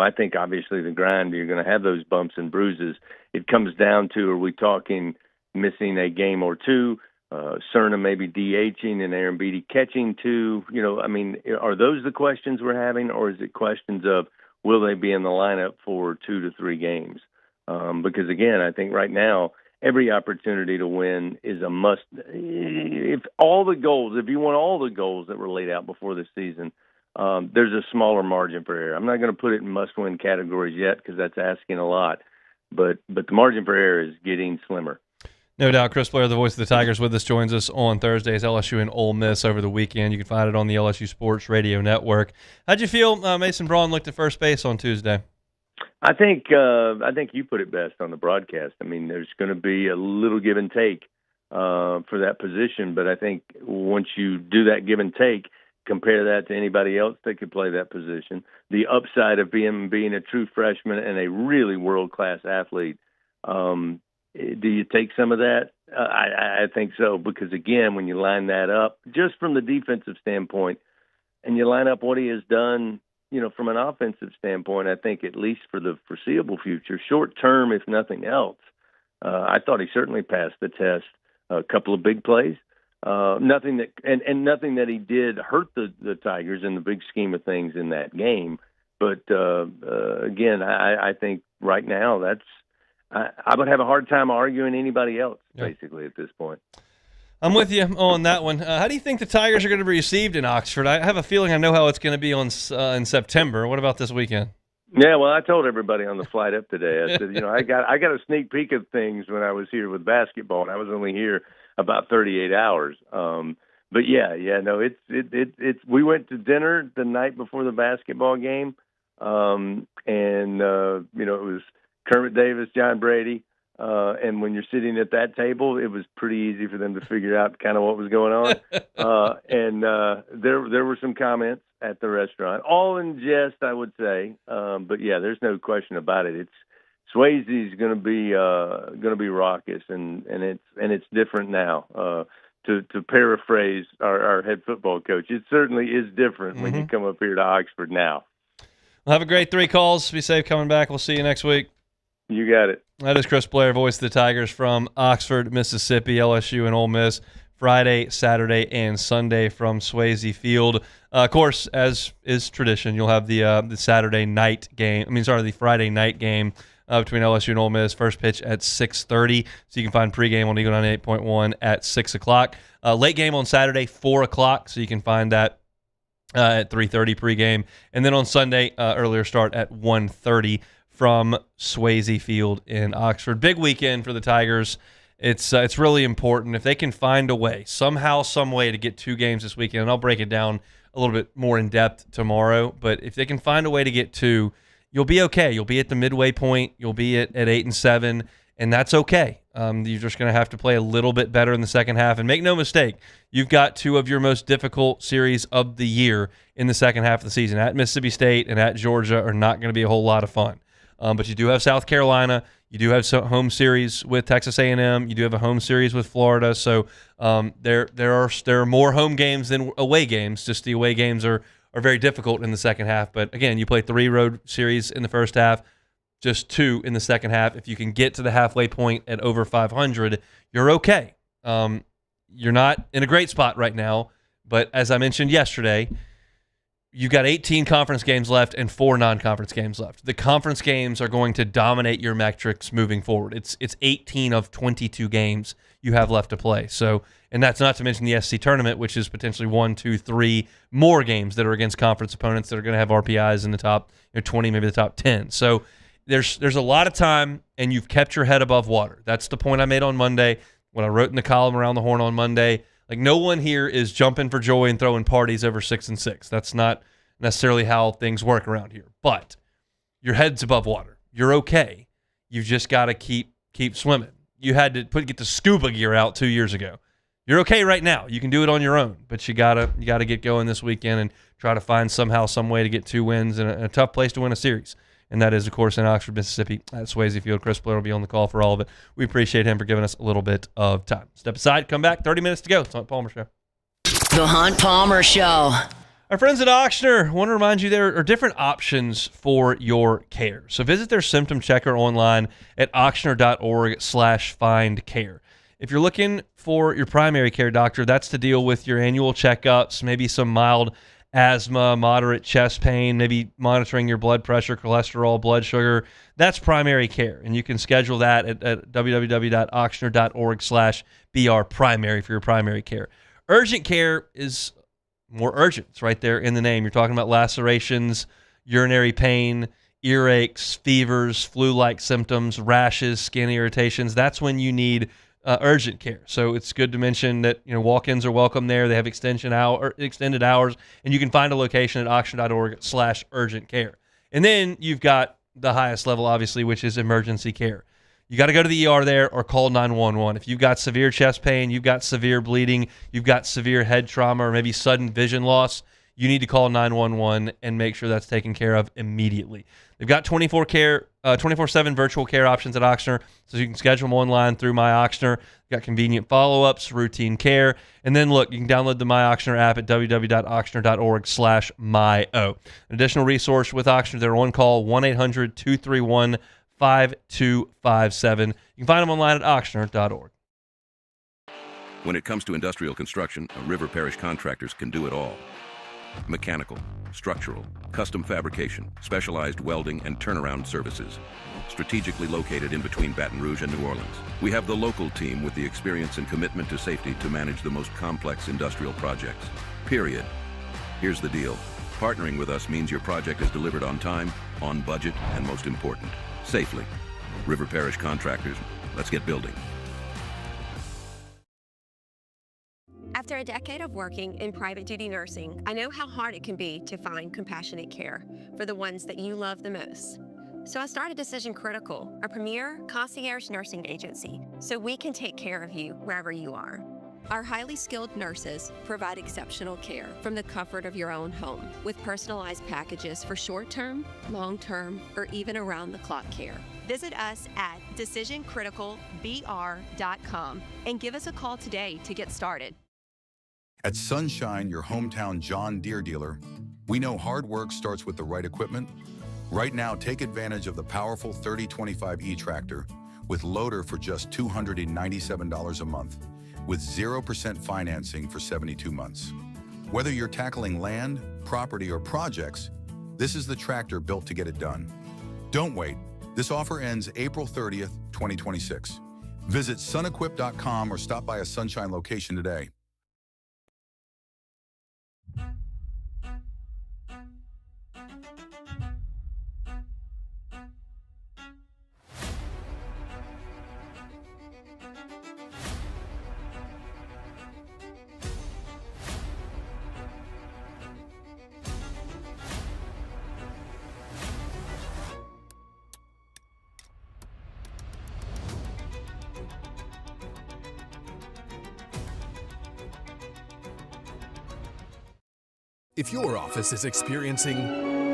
I think obviously the grind, you're going to have those bumps and bruises. It comes down to, are we talking missing a game or 2, Cerna maybe DHing and Aaron Beatty catching 2? I mean, are those the questions we're having, or is it questions of will they be in the lineup for 2 to 3 games? Because again, I think right now, every opportunity to win is a must. If you want all the goals that were laid out before the season, there's a smaller margin for error. I'm not going to put it in must-win categories yet because that's asking a lot, but the margin for error is getting slimmer. No doubt. Chris Blair, the voice of the Tigers, with us, joins us on Thursdays, LSU and Ole Miss over the weekend. You can find it on the LSU Sports Radio Network. How'd you feel Mason Braun looked at first base on Tuesday? I think you put it best on the broadcast. I mean, there's going to be a little give and take for that position, but I think once you do that give and take, compare that to anybody else that could play that position, the upside of being a true freshman and a really world-class athlete, do you take some of that? I think so, because, again, when you line that up, just from the defensive standpoint, and you line up what he has done, from an offensive standpoint, I think at least for the foreseeable future, short term, if nothing else, I thought he certainly passed the test. A couple of big plays. Nothing that he did hurt the Tigers in the big scheme of things in that game. But again, I think right now I would have a hard time arguing anybody else basically at this point. I'm with you on that one. How do you think the Tigers are going to be received in Oxford? I have a feeling I know how it's going to be in September. What about this weekend? Yeah, well, I told everybody on the flight up today. I said, I got a sneak peek of things when I was here with basketball, and I was only here about 38 hours. But it's we went to dinner the night before the basketball game, and it was Kermit Davis, John Brady, and when you're sitting at that table, it was pretty easy for them to figure out kind of what was going on. And there were some comments at the restaurant, all in jest, I would say. But yeah, there's no question about it. Swayze's going to be raucous, and it's different now. to paraphrase our head football coach. It certainly is different when you come up here to Oxford now. Well, have a great 3 calls. Be safe coming back. We'll see you next week. You got it. That is Chris Blair, voice of the Tigers from Oxford, Mississippi, LSU and Ole Miss, Friday, Saturday, and Sunday from Swayze Field. Of course, as is tradition, you'll have the Saturday night game. The Friday night game between LSU and Ole Miss. First pitch at 6:30, so you can find pregame on Eagle 98.1 at 6 o'clock. Late game on Saturday, 4 o'clock, so you can find that at 3:30 pregame. And then on Sunday, earlier start at 1:30 from Swayze Field in Oxford. Big weekend for the Tigers. It's really important. If they can find a way, somehow, some way to get 2 games this weekend, and I'll break it down a little bit more in depth tomorrow, but if they can find a way to get 2, you'll be okay. You'll be at the midway point. You'll be at 8-7, and that's okay. You're just going to have to play a little bit better in the second half. And make no mistake, you've got 2 of your most difficult series of the year in the second half of the season. At Mississippi State and at Georgia are not going to be a whole lot of fun. But you do have South Carolina. You do have some home series with Texas A&M. You do have a home series with Florida. So there are more home games than away games. Just the away games are very difficult in the second half. But again, you play 3 road series in the first half, just 2 in the second half. If you can get to the halfway point at over 500, you're okay. You're not in a great spot right now. But as I mentioned yesterday, you've got 18 conference games left and 4 non-conference games left. The conference games are going to dominate your metrics moving forward. It's 18 of 22 games you have left to play. So, and that's not to mention the SC tournament, which is potentially 1, 2, 3 more games that are against conference opponents that are going to have RPIs in the top 20, maybe the top 10. So there's a lot of time, and you've kept your head above water. That's the point I made on Monday when I wrote in the column around the horn on Monday. Like, no one here is jumping for joy and throwing parties over 6-6. That's not necessarily how things work around here. But your head's above water. You're okay. You've just got to keep swimming. You had to get the scuba gear out 2 years ago. You're okay right now. You can do it on your own, but you gotta get going this weekend and try to find somehow, some way to get 2 wins in a tough place to win a series. And that is, of course, in Oxford, Mississippi at Swayze Field. Chris Blair will be on the call for all of it. We appreciate him for giving us a little bit of time. Step aside, come back, 30 minutes to go. It's the Hunt Palmer Show. The Hunt Palmer Show. Our friends at Ochsner want to remind you there are different options for your care. So visit their symptom checker online at ochsner.org/findcare. If you're looking for your primary care doctor, that's to deal with your annual checkups, maybe some mild asthma, moderate chest pain, maybe monitoring your blood pressure, cholesterol, blood sugar. That's primary care, and you can schedule that at www.ochsner.org/brprimary for your primary care. Urgent care is more urgent. It's right there in the name. You're talking about lacerations, urinary pain, earaches, fevers, flu-like symptoms, rashes, skin irritations. That's when you need urgent care. So it's good to mention that walk-ins are welcome there. They have extended hours, and you can find a location at ochsner.org/urgent care. And then you've got the highest level, obviously, which is emergency care. You got to go to the ER there or call 911. If you've got severe chest pain, you've got severe bleeding, you've got severe head trauma, or maybe sudden vision loss, you need to call 911 and make sure that's taken care of immediately. They've got 24/7 virtual care options at Ochsner, so you can schedule them online through MyOchsner. They've got convenient follow-ups, routine care, and then look, you can download the MyOchsner app at www.ochsner.org/myo. An additional resource with Ochsner, they're on call 1-800-231-5257. You can find them online at ochsner.org. When it comes to industrial construction, River Parish contractors can do it all. Mechanical, structural, custom fabrication, specialized welding, and turnaround services. Strategically located in between Baton Rouge and New Orleans, we have the local team with the experience and commitment to safety to manage the most complex industrial projects. Period. Here's the deal. Partnering with us means your project is delivered on time, on budget, and most important, safely. River Parish Contractors, let's get building. After a decade of working in private duty nursing, I know how hard it can be to find compassionate care for the ones that you love the most. So I started Decision Critical, a premier concierge nursing agency, so we can take care of you wherever you are. Our highly skilled nurses provide exceptional care from the comfort of your own home with personalized packages for short-term, long-term, or even around-the-clock care. Visit us at decisioncriticalbr.com and give us a call today to get started. At Sunshine, your hometown John Deere dealer, we know hard work starts with the right equipment. Right now, take advantage of the powerful 3025E tractor with loader for just $297 a month, with 0% financing for 72 months. Whether you're tackling land, property, or projects, this is the tractor built to get it done. Don't wait. This offer ends April 30th, 2026. Visit sunequip.com or stop by a Sunshine location today. If your office is experiencing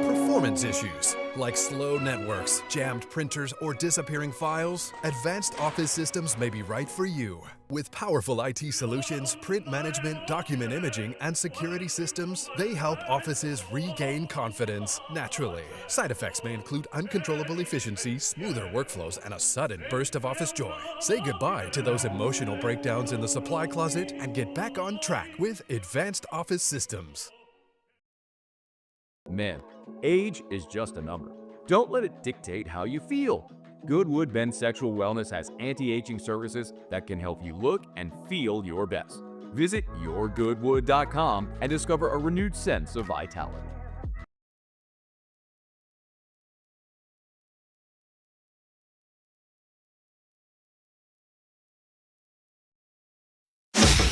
performance issues like slow networks, jammed printers, or disappearing files, Advanced Office Systems may be right for you. With powerful IT solutions, print management, document imaging, and security systems, they help offices regain confidence naturally. Side effects may include uncontrollable efficiency, smoother workflows, and a sudden burst of office joy. Say goodbye to those emotional breakdowns in the supply closet and get back on track with Advanced Office Systems. Man, age is just a number. Don't let it dictate how you feel. Goodwood Men's Sexual Wellness has anti-aging services that can help you look and feel your best. Visit yourgoodwood.com and discover a renewed sense of vitality.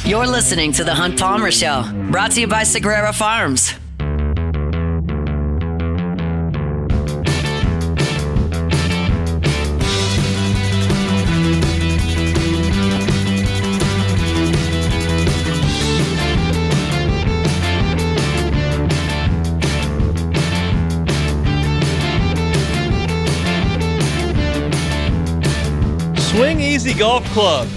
You're listening to The Hunt Palmer Show, brought to you by Sagrera Farms. Swing Easy Golf Club.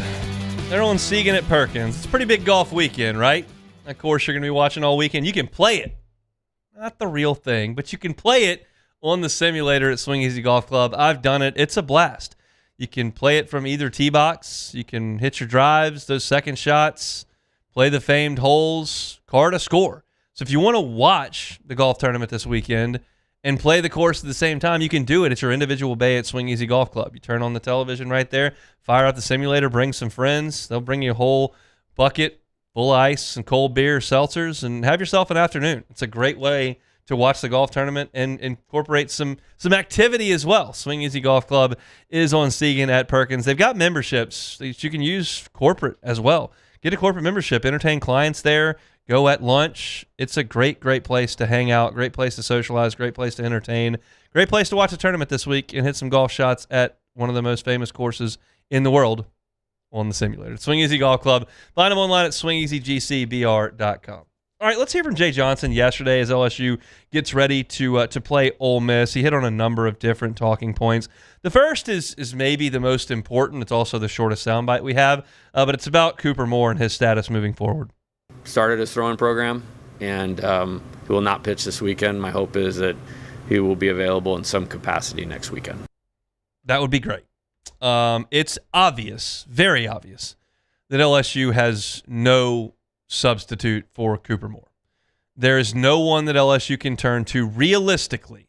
They're on Segan at Perkins. It's a pretty big golf weekend, right? Of course, you're going to be watching all weekend. You can play it. Not the real thing, but you can play it on the simulator at Swing Easy Golf Club. I've done it. It's a blast. You can play it from either tee box. You can hit your drives, those second shots, play the famed holes, card a score. So if you want to watch the golf tournament this weekend and play the course at the same time, you can do it at your individual bay at Swing Easy Golf Club. You turn on the television right there, fire up the simulator, bring some friends. They'll bring you a whole bucket full of ice, some cold beer, seltzers, and have yourself an afternoon. It's a great way to watch the golf tournament and incorporate some activity as well. Swing Easy Golf Club is on Segan at Perkins. They've got memberships that you can use corporate as well. Get a corporate membership, entertain clients there, go at lunch. It's a great, great place to hang out, great place to socialize, great place to entertain, great place to watch a tournament this week and hit some golf shots at one of the most famous courses in the world on the simulator. Swing Easy Golf Club. Find them online at swingeasygcbr.com. All right, let's hear from Jay Johnson yesterday as LSU gets ready to play Ole Miss. He hit on a number of different talking points. The first is maybe the most important. It's also the shortest soundbite we have, but it's about Cooper Moore and his status moving forward. Started his throwing program, and he will not pitch this weekend. My hope is that he will be available in some capacity next weekend. That would be great. It's obvious, very obvious, that LSU has no substitute for Cooper Moore. There is no one that LSU can turn to realistically.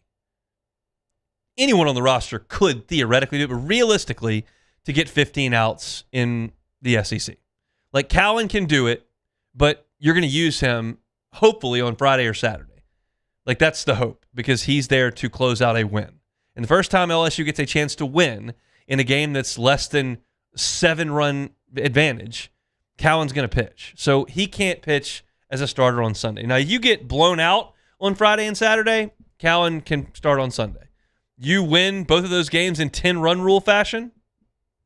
Anyone on the roster could theoretically do it, but realistically to get 15 outs in the SEC. Like Cowan can do it, but you're going to use him hopefully on Friday or Saturday. Like that's the hope because he's there to close out a win. And the first time LSU gets a chance to win in a game that's less than 7-run advantage, Cowan's going to pitch. So he can't pitch as a starter on Sunday. Now, you get blown out on Friday and Saturday, Cowan can start on Sunday. You win both of those games in 10-run rule fashion,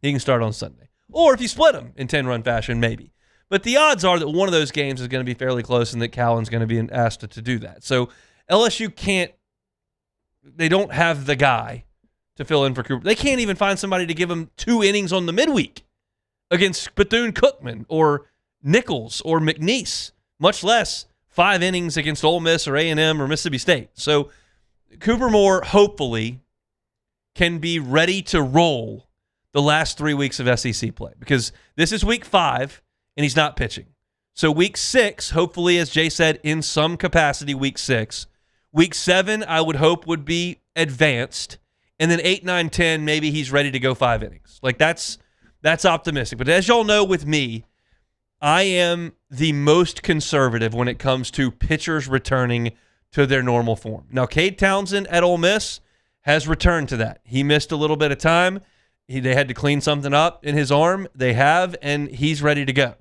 he can start on Sunday. Or if you split them in 10-run fashion, maybe. But the odds are that one of those games is going to be fairly close and that Cowan's going to be asked to do that. So LSU they don't have the guy to fill in for Cooper. They can't even find somebody to give him 2 innings on the midweek against Bethune-Cookman or Nichols or McNeese, much less 5 innings against Ole Miss or A&M or Mississippi State. So Cooper Moore, hopefully, can be ready to roll the last 3 weeks of SEC play because this is week 5 and he's not pitching. So week 6, hopefully, as Jay said, in some capacity, week 6. Week 7, I would hope, would be advanced. And then 8, 9, 10, maybe he's ready to go 5 innings. Like, that's optimistic. But as y'all know with me, I am the most conservative when it comes to pitchers returning to their normal form. Now, Cade Townsend at Ole Miss has returned to that. He missed a little bit of time. They had to clean something up in his arm. They have, and he's ready to go.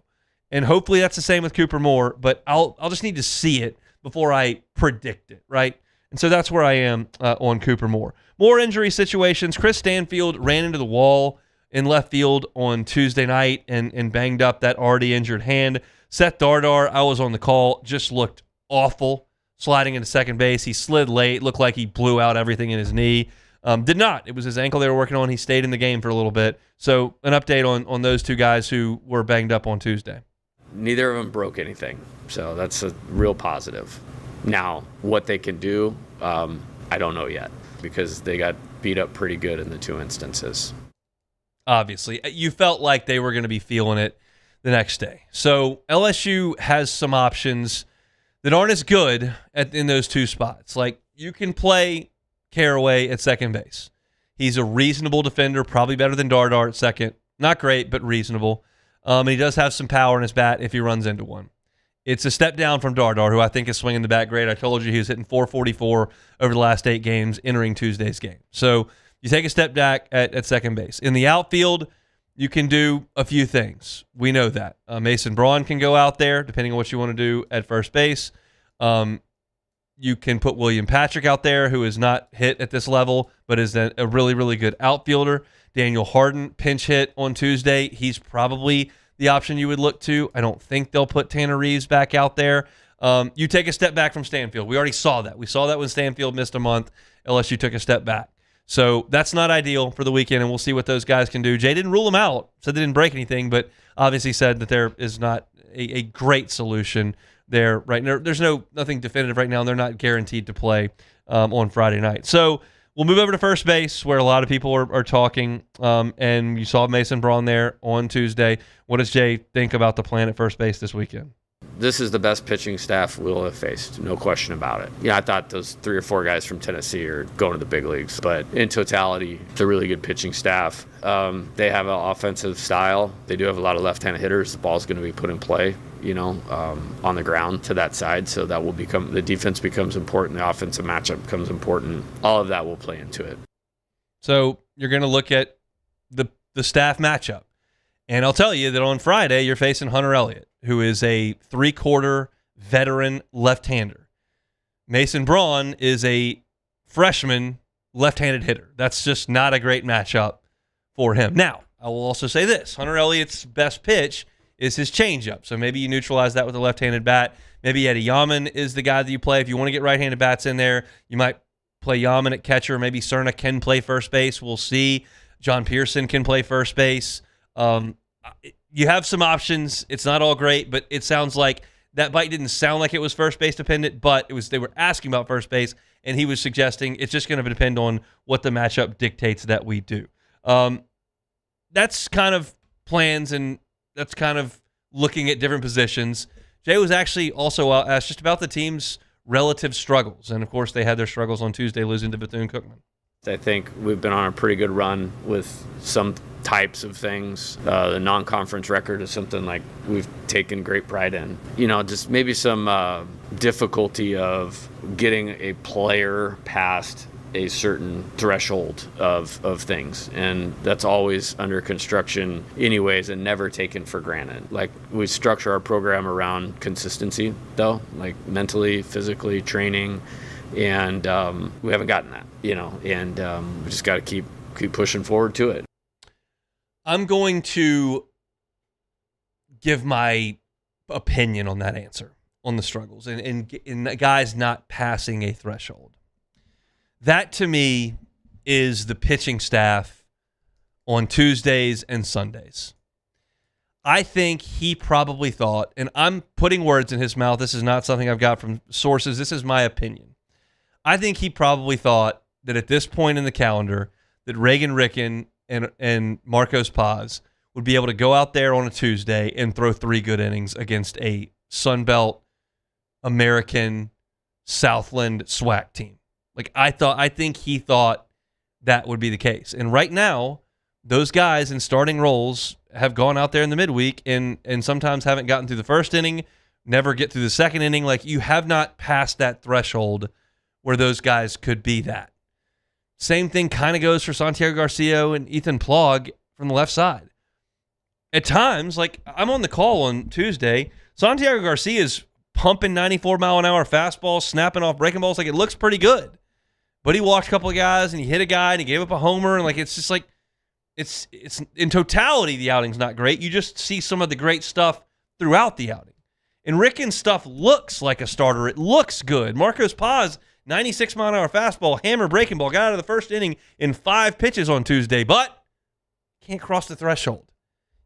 And hopefully that's the same with Cooper Moore, but I'll just need to see it before I predict it, right? And so that's where I am on Cooper Moore. More injury situations. Chris Stanfield ran into the wall in left field on Tuesday night and banged up that already injured hand. Seth Dardar, I was on the call, just looked awful sliding into second base. He slid late, looked like he blew out everything in his knee. Did not. It was his ankle they were working on. He stayed in the game for a little bit. So an update on those 2 guys who were banged up on Tuesday. Neither of them broke anything, so that's a real positive. Now, what they can do, I don't know yet because they got beat up pretty good in the 2 instances. Obviously, you felt like they were going to be feeling it the next day. So LSU has some options that aren't as good in those 2 spots. Like, you can play Caraway at second base. He's a reasonable defender, probably better than Dardar at second. Not great, but reasonable. And he does have some power in his bat if he runs into one. It's a step down from Dardar, who I think is swinging the bat great. I told you he was hitting .444 over the last 8 games entering Tuesday's game. So you take a step back at second base. In the outfield, you can do a few things. We know that. Mason Braun can go out there, depending on what you want to do at first base. You can put William Patrick out there, who is not hit at this level, but is a really, really good outfielder. Daniel Harden pinch hit on Tuesday. He's probably the option you would look to. I don't think they'll put Tanner Reeves back out there. You take a step back from Stanfield. We already saw that. We saw that when Stanfield missed a month. LSU took a step back. So that's not ideal for the weekend, and we'll see what those guys can do. Jay didn't rule them out, said they didn't break anything, but obviously said that there is not a great solution there right now. There's nothing definitive right now, and they're not guaranteed to play on Friday night. So we'll move over to first base, where a lot of people are talking, and you saw Mason Braun there on Tuesday. What does Jay think about the plan at first base this weekend? This is the best pitching staff we'll have faced, no question about it. Yeah, I thought those 3 or 4 guys from Tennessee are going to the big leagues, but in totality, it's a really good pitching staff. They have an offensive style. They do have a lot of left-handed hitters. The ball's going to be put in play, on the ground to that side, so that will become, the defense becomes important, the offensive matchup becomes important. All of that will play into it. So you're going to look at the staff matchup. And I'll tell you that on Friday, you're facing Hunter Elliott, who is a 3-quarter veteran left-hander. Mason Braun is a freshman left-handed hitter. That's just not a great matchup for him. Now, I will also say this. Hunter Elliott's best pitch is his changeup. So maybe you neutralize that with a left-handed bat. Maybe Eddie Yaman is the guy that you play. If you want to get right-handed bats in there, you might play Yaman at catcher. Maybe Cerna can play first base. We'll see. John Pearson can play first base. You have some options. It's not all great, but it sounds like that bite didn't sound like it was first base dependent, but they were asking about first base, and he was suggesting it's just going to depend on what the matchup dictates that we do. That's kind of plans, and that's kind of looking at different positions. Jay was actually also asked just about the team's relative struggles, and of course they had their struggles on Tuesday, losing to Bethune-Cookman. I think we've been on a pretty good run with some types of things. The non-conference record is something like we've taken great pride in. Just maybe some difficulty of getting a player past a certain threshold of things. And that's always under construction anyways and never taken for granted. Like, we structure our program around consistency, though, like mentally, physically, training. And we haven't gotten that, and we just got to keep pushing forward to it. I'm going to give my opinion on that answer, on the struggles, and the guys not passing a threshold. That, to me, is the pitching staff on Tuesdays and Sundays. I think he probably thought, and I'm putting words in his mouth, this is not something I've got from sources, this is my opinion. I think he probably thought that at this point in the calendar that Reagan Ricken and Marcos Paz would be able to go out there on a Tuesday and throw 3 good innings against a Sunbelt, American, Southland SWAC team. Like, I think he thought that would be the case. And right now, those guys in starting roles have gone out there in the midweek and sometimes haven't gotten through the first inning, never get through the second inning. Like, you have not passed that threshold where those guys could be that. Same thing kind of goes for Santiago Garcia and Ethan Plog from the left side. At times, like, I'm on the call on Tuesday, Santiago Garcia is pumping 94-mile-an-hour fastballs, snapping off breaking balls. Like, it looks pretty good. But he walked a couple of guys, and he hit a guy, and he gave up a homer. And, like, it's just like, it's in totality, the outing's not great. You just see some of the great stuff throughout the outing. And Ricken's stuff looks like a starter. It looks good. Marcos Paz, 96-mile-an-hour fastball, hammer breaking ball, got out of the first inning in 5 pitches on Tuesday, but can't cross the threshold.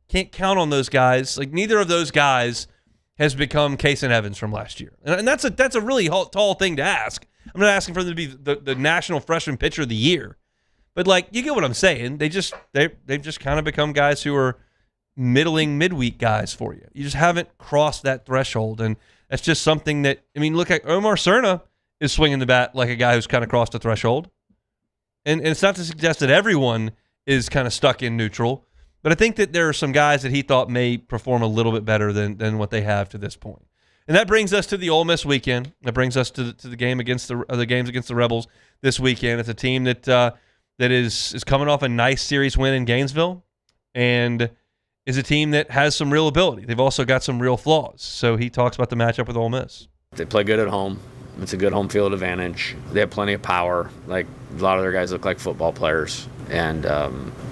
Can't count on those guys. Like, neither of those guys has become Kason Evans from last year. And that's a really tall thing to ask. I'm not asking for them to be the National Freshman Pitcher of the Year. But, like, you get what I'm saying. They've just kind of become guys who are middling midweek guys for you. You just haven't crossed that threshold. And that's just something that, I mean, look at Omar Cerna is swinging the bat like a guy who's kind of crossed the threshold. And it's not to suggest that everyone is kind of stuck in neutral. But I think that there are some guys that he thought may perform a little bit better than what they have to this point. And that brings us to the Ole Miss weekend. That brings us to the game against the games against the Rebels this weekend. It's a team that is coming off a nice series win in Gainesville and is a team that has some real ability. They've also got some real flaws. So he talks about the matchup with Ole Miss. They play good at home. It's a good home field advantage. They have plenty of power. Like, a lot of their guys look like football players. And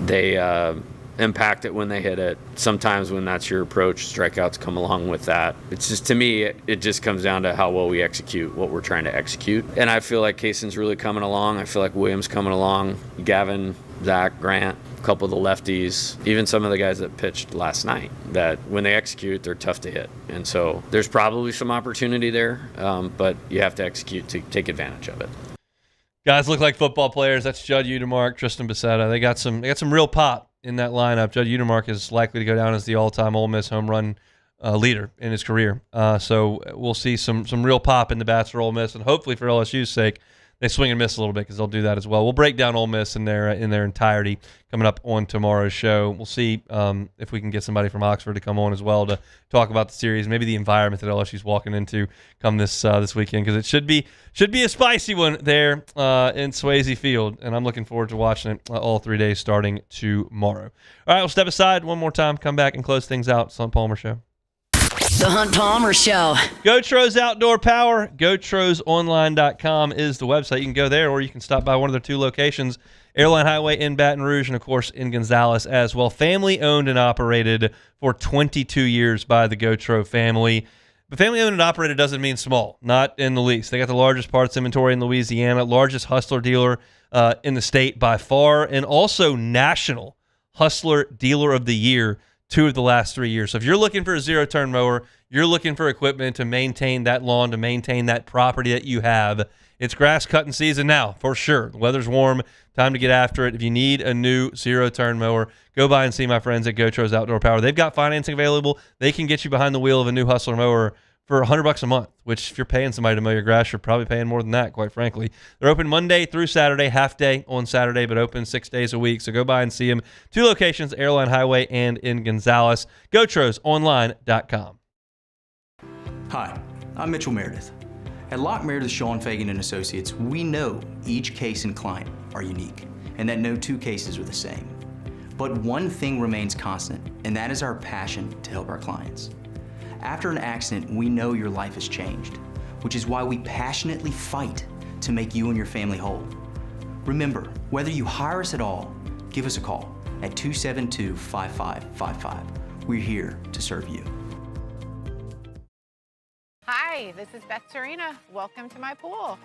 they impact it when they hit it. Sometimes when that's your approach, strikeouts come along with that. It's just, to me, it just comes down to how well we execute what we're trying to execute. And I feel like Kason's really coming along. I feel like Williams coming along. Gavin, Zach, Grant, a couple of the lefties, even some of the guys that pitched last night, that when they execute, they're tough to hit. And so there's probably some opportunity there, but you have to execute to take advantage of it. Guys look like football players. That's Judd Udemark, Tristan Becerra. They got some real pop in that lineup. Judd Udemark is likely to go down as the all-time Ole Miss home run leader in his career. So we'll see some real pop in the bats for Ole Miss, and hopefully for LSU's sake, they swing and miss a little bit because they'll do that as well. We'll break down Ole Miss in their entirety coming up on tomorrow's show. We'll see if we can get somebody from Oxford to come on as well to talk about the series, maybe the environment that LSU's walking into come this weekend, because it should be a spicy one there in Swayze Field, and I'm looking forward to watching it all 3 days starting tomorrow. All right, we'll step aside one more time, come back and close things out. It's the Hunt Palmer Show. The Hunt Palmer Show. GoTro's Outdoor Power. GoTrosOnline.com is the website. You can go there, or you can stop by one of their 2 locations, Airline Highway in Baton Rouge and, of course, in Gonzales as well. Family owned and operated for 22 years by the GoTro family. But family owned and operated doesn't mean small, not in the least. They got the largest parts inventory in Louisiana, largest Hustler dealer in the state by far, and also National Hustler Dealer of the Year 2 of the last 3 years. So if you're looking for a zero-turn mower, you're looking for equipment to maintain that lawn, to maintain that property that you have, it's grass cutting season now, for sure. The weather's warm, time to get after it. If you need a new zero-turn mower, go by and see my friends at GoTro's Outdoor Power. They've got financing available. They can get you behind the wheel of a new Hustler mower for $100 a month, which if you're paying somebody to mow your grass, you're probably paying more than that, quite frankly. They're open Monday through Saturday, half day on Saturday, but open 6 days a week. So go by and see them. 2 locations, Airline Highway and in Gonzales. GoTrosOnline.com. Hi, I'm Mitchell Meredith. At Locke Meredith, Sean Fagan and Associates, we know each case and client are unique, and that no 2 cases are the same. But one thing remains constant, and that is our passion to help our clients. After an accident, we know your life has changed, which is why we passionately fight to make you and your family whole. Remember, whether you hire us at all, give us a call at 272-5555 We're here to serve you. Hi, this is Beth Serena. Welcome to my pool.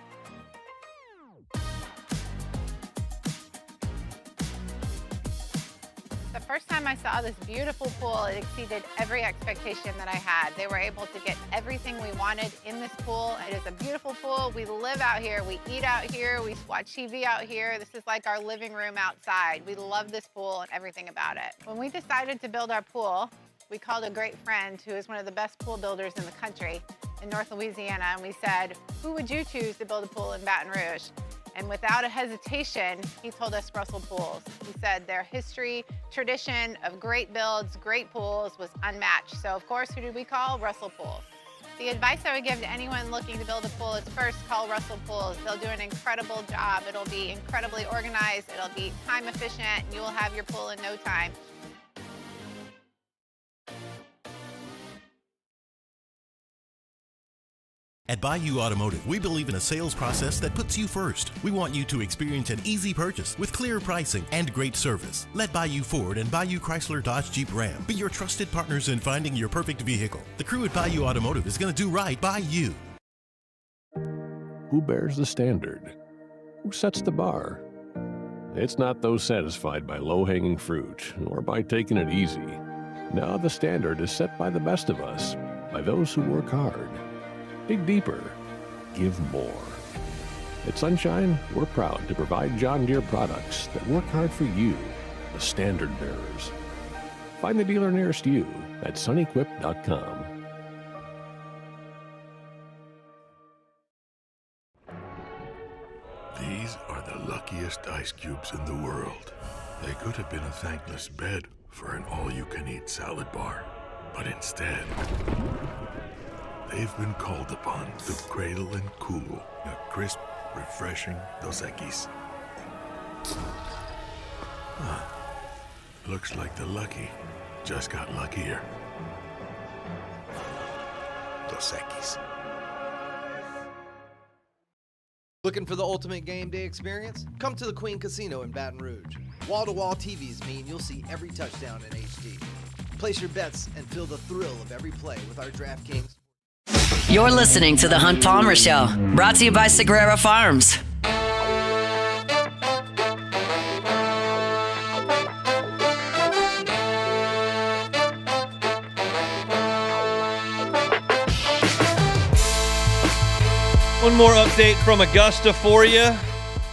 The first time I saw this beautiful pool, it exceeded every expectation that I had. They were able to get everything we wanted in this pool. It is a beautiful pool. We live out here, we eat out here, we watch TV out here. This is like our living room outside. We love this pool and everything about it. When we decided to build our pool, we called a great friend who is one of the best pool builders in the country in North Louisiana, and we said, who would you choose to build a pool in Baton Rouge? And without a hesitation, he told us Russell Pools. He said their history, tradition of great builds, great pools was unmatched. So of course, who did we call? Russell Pools. The advice I would give to anyone looking to build a pool is first call Russell Pools. They'll do an incredible job. It'll be incredibly organized. It'll be time efficient, and you will have your pool in no time. At Bayou Automotive, we believe in a sales process that puts you first. We want you to experience an easy purchase with clear pricing and great service. Let Bayou Ford and Bayou Chrysler Dodge Jeep Ram be your trusted partners in finding your perfect vehicle. The crew at Bayou Automotive is going to do right by you. Who bears the standard? Who sets the bar? It's not those satisfied by low-hanging fruit or by taking it easy. Now the standard is set by the best of us, by those who work hard. Dig deeper. Give more. At Sunshine, we're proud to provide John Deere products that work hard for you, the standard bearers. Find the dealer nearest you at sunequip.com. These are the luckiest ice cubes in the world. They could have been a thankless bed for an all-you-can-eat salad bar, but instead, they've been called upon to cradle and cool a crisp, refreshing Dos Equis. Looks like the lucky just got luckier. Dos Equis. Looking for the ultimate game day experience? Come to the Queen Casino in Baton Rouge. Wall-to-wall TVs mean you'll see every touchdown in HD. Place your bets and feel the thrill of every play with our DraftKings. You're listening to The Hunt Palmer Show, brought to you by Sagrera Farms. One more update from Augusta for you.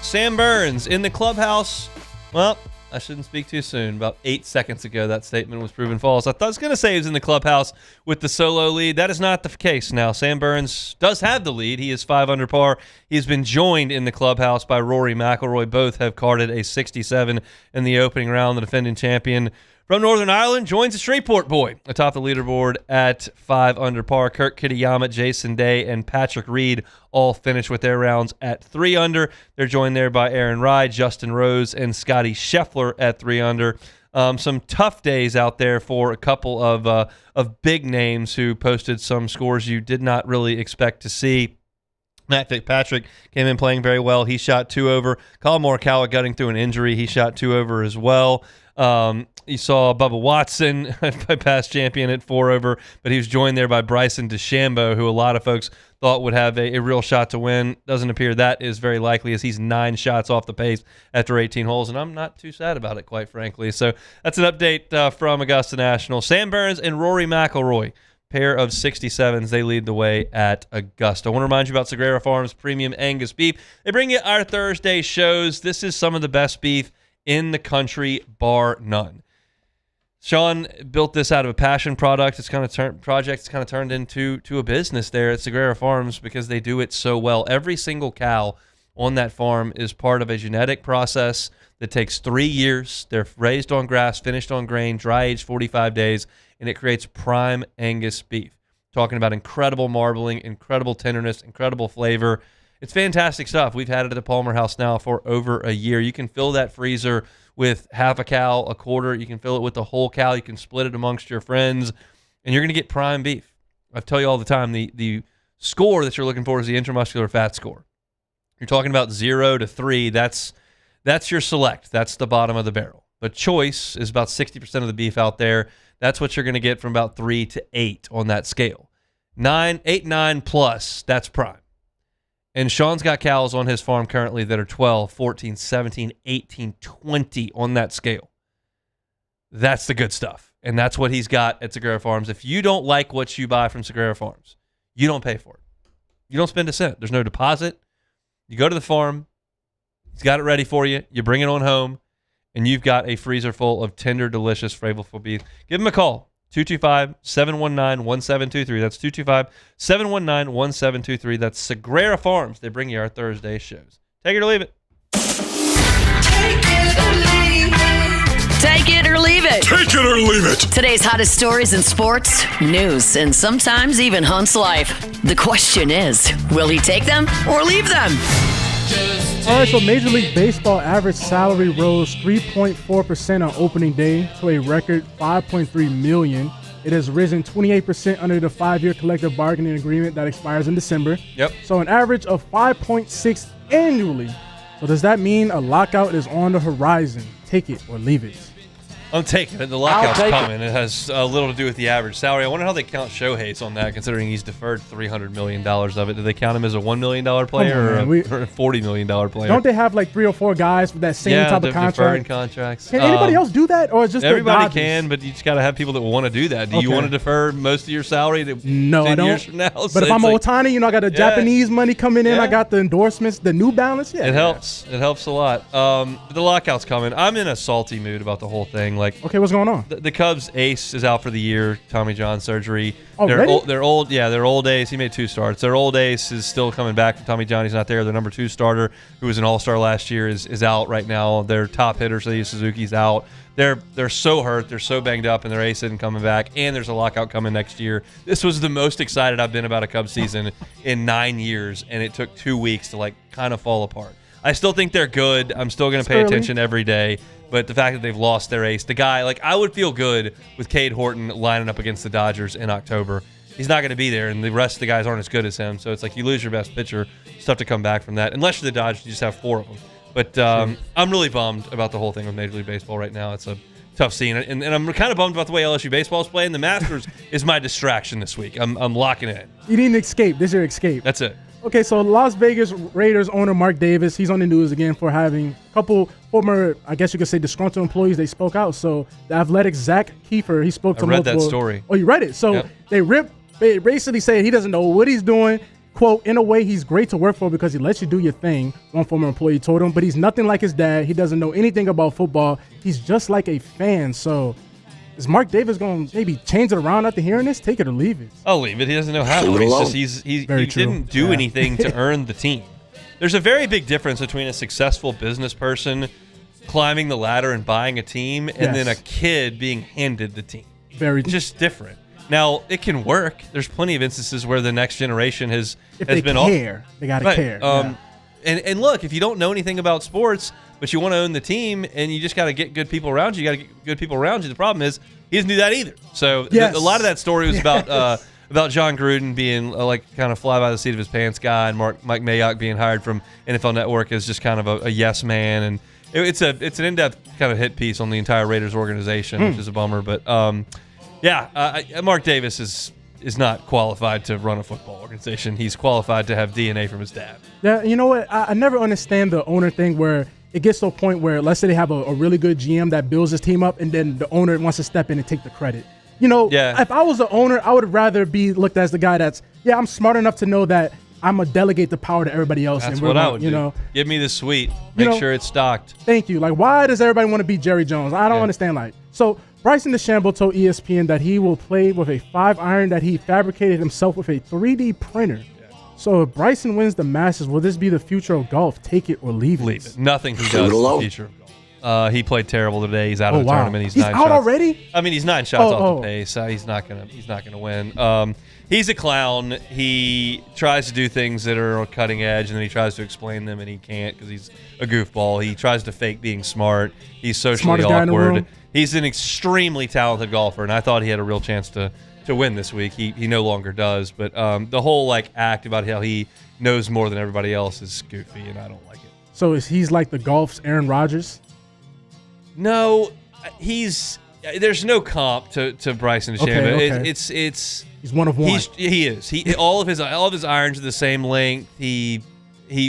Sam Burns in the clubhouse. Well, I shouldn't speak too soon. About 8 seconds ago, that statement was proven false. I was going to say he was in the clubhouse with the solo lead. That is not the case now. Sam Burns does have the lead. He is 5 under par. He has been joined in the clubhouse by Rory McIlroy. Both have carded a 67 in the opening round. The defending champion from Northern Ireland joins the Shreveport boy atop the leaderboard at 5 under par. Kurt Kitayama, Jason Day, and Patrick Reed all finished with their rounds at 3 under. They're joined there by Aaron Rye, Justin Rose, and Scotty Scheffler at 3 under. Some tough days out there for a couple of big names who posted some scores you did not really expect to see. Matt Fitzpatrick came in playing very well. He shot 2 over. Colin Morikawa gutting through an injury. He shot 2 over as well. You saw Bubba Watson, by past champion, at 4 over, but he was joined there by Bryson DeChambeau, who a lot of folks thought would have a real shot to win. Doesn't appear that is very likely, as he's 9 shots off the pace after 18 holes, and I'm not too sad about it, quite frankly. So that's an update from Augusta National. Sam Burns and Rory McIlroy, pair of 67s, they lead the way at Augusta. I want to remind you about Sagrera Farms Premium Angus Beef. They bring you our Thursday shows. This is some of the best beef in the country, bar none. Sean built this out of a passion product. It's kind of turned into a business there at Sagrera Farms because they do it so well. Every single cow on that farm is part of a genetic process that takes 3 years. They're raised on grass, finished on grain, dry aged 45 days, and it creates prime Angus beef. Talking about incredible marbling, incredible tenderness, incredible flavor. It's fantastic stuff. We've had it at the Palmer House now for over a year. You can fill that freezer with half a cow, a quarter. You can fill it with the whole cow. You can split it amongst your friends, and you're going to get prime beef. I tell you all the time, the score that you're looking for is the intramuscular fat score. You're talking about 0 to 3. That's your select. That's the bottom of the barrel. but choice is about 60% of the beef out there. That's what you're going to get from about 3 to 8 on that scale. 8, 9 plus, that's prime. And Sean's got cows on his farm currently that are 12, 14, 17, 18, 20 on that scale. That's the good stuff. And that's what he's got at Segura Farms. If you don't like what you buy from Segura Farms, you don't pay for it. You don't spend a cent. There's no deposit. You go to the farm. He's got it ready for you. You bring it on home, and you've got a freezer full of tender, delicious, flavorful beef. Give him a call. 225-719-1723. That's 225-719-1723. That's Segura Farms. They bring you our Thursday shows. Take it or leave it. Take it or leave it. Take it or leave it. Today's hottest stories in sports, news, and sometimes even Hunt's life. The question is, will he take them or leave them? All right, so Major League Baseball average salary rose 3.4% on opening day to a record $5.3 million. It has risen 28% under the 5-year collective bargaining agreement that expires in December. Yep. So an average of 5.6 annually. So does that mean a lockout is on the horizon? Take it or leave it. I'm taking it. The lockout's coming. It has little to do with the average salary. I wonder how they count Shohei's on that, considering he's deferred $300 million of it. Do they count him as a $1 million player or a $40 million player? Don't they have like 3 or 4 guys with that same type of contract? Deferring contracts. Can anybody else do that, or is just everybody can? But you just got to have people that want to do that. Do you want to defer most of your salary to 10 I don't. years from now? But if I'm Ohtani, I got the Japanese money coming in. I got the endorsements, the New Balance. Yeah, it helps. It helps a lot. The lockout's coming. I'm in a salty mood about the whole thing. Like, okay, what's going on? The Cubs ace is out for the year. Tommy John surgery. Already? Their old ace. He made 2 starts. Their old ace is still coming back from Tommy John. He's not there. Their number 2 starter, who was an all-star last year, is out right now. Their top hitter, Seiya Suzuki's out. They're so hurt. They're so banged up, and their ace isn't coming back. And there's a lockout coming next year. This was the most excited I've been about a Cubs season in 9 years, and it took 2 weeks to kind of fall apart. I still think they're good. I'm still going to pay attention every day. But the fact that they've lost their ace, the guy, I would feel good with Cade Horton lining up against the Dodgers in October. He's not going to be there, and the rest of the guys aren't as good as him. So it's like you lose your best pitcher. It's tough to come back from that. Unless you're the Dodgers, you just have 4 of them. But I'm really bummed about the whole thing with Major League Baseball right now. It's a tough scene. And I'm kind of bummed about the way LSU baseball is playing. The Masters is my distraction this week. I'm locking it in. You need an escape. This is your escape. That's it. Okay, so Las Vegas Raiders owner Mark Davis, he's on the news again for having a couple former, I guess you could say, disgruntled employees. They spoke out. So the Athletics' Zach Kiefer, he spoke to multiple. I read that story. Oh, you read it? So they basically said he doesn't know what he's doing. Quote, in a way, he's great to work for because he lets you do your thing, one former employee told him, but he's nothing like his dad. He doesn't know anything about football. He's just like a fan. So is Mark Davis going to maybe change it around after hearing this? Take it or leave it. I'll leave it. He doesn't know how. He didn't do anything to earn the team. There's a very big difference between a successful business person climbing the ladder and buying a team and then a kid being handed the team. It's just different. Now, it can work. There's plenty of instances where the next generation has been off. They got to care. And look, if you don't know anything about sports, but you want to own the team, and you just got to get good people around you. You got to get good people around you. The problem is he doesn't do that either. So a lot of that story was about John Gruden being kind of fly by the seat of his pants guy, and Mike Mayock being hired from NFL Network as just kind of a yes man. And it's an in-depth kind of hit piece on the entire Raiders organization, which is a bummer. But Mark Davis is not qualified to run a football organization. He's qualified to have DNA from his dad. Yeah, you know what? I never understand the owner thing where it gets to a point where, let's say they have a really good GM that builds his team up, and then the owner wants to step in and take the credit. If I was the owner, I would rather be looked at as the guy that's, I'm smart enough to know that I'm going to delegate the power to everybody else. That's what I would do. Give me the suite. Make sure it's stocked. Thank you. Why does everybody want to be Jerry Jones? I don't understand. So Bryson DeChambeau told ESPN that he will play with a 5-iron that he fabricated himself with a 3D printer. So if Bryson wins the Masters, will this be the future of golf? Take it or leave it. Leave it. Nothing he does is the future of golf. He played terrible today. He's out of the tournament. He's out shots. Already? I mean, he's 9 shots off the pace. He's not gonna win. He's a clown. He tries to do things that are cutting edge, and then he tries to explain them, and he can't because he's a goofball. He tries to fake being smart. He's socially awkward. He's an extremely talented golfer, and I thought he had a real chance to win this week. He no longer does. But the whole act about how he knows more than everybody else is goofy, and I don't like it. So he's like the golf's Aaron Rodgers? No, there's no comp to Bryson DeChambeau. Okay. He's one of one. He is. All of his irons are the same length. He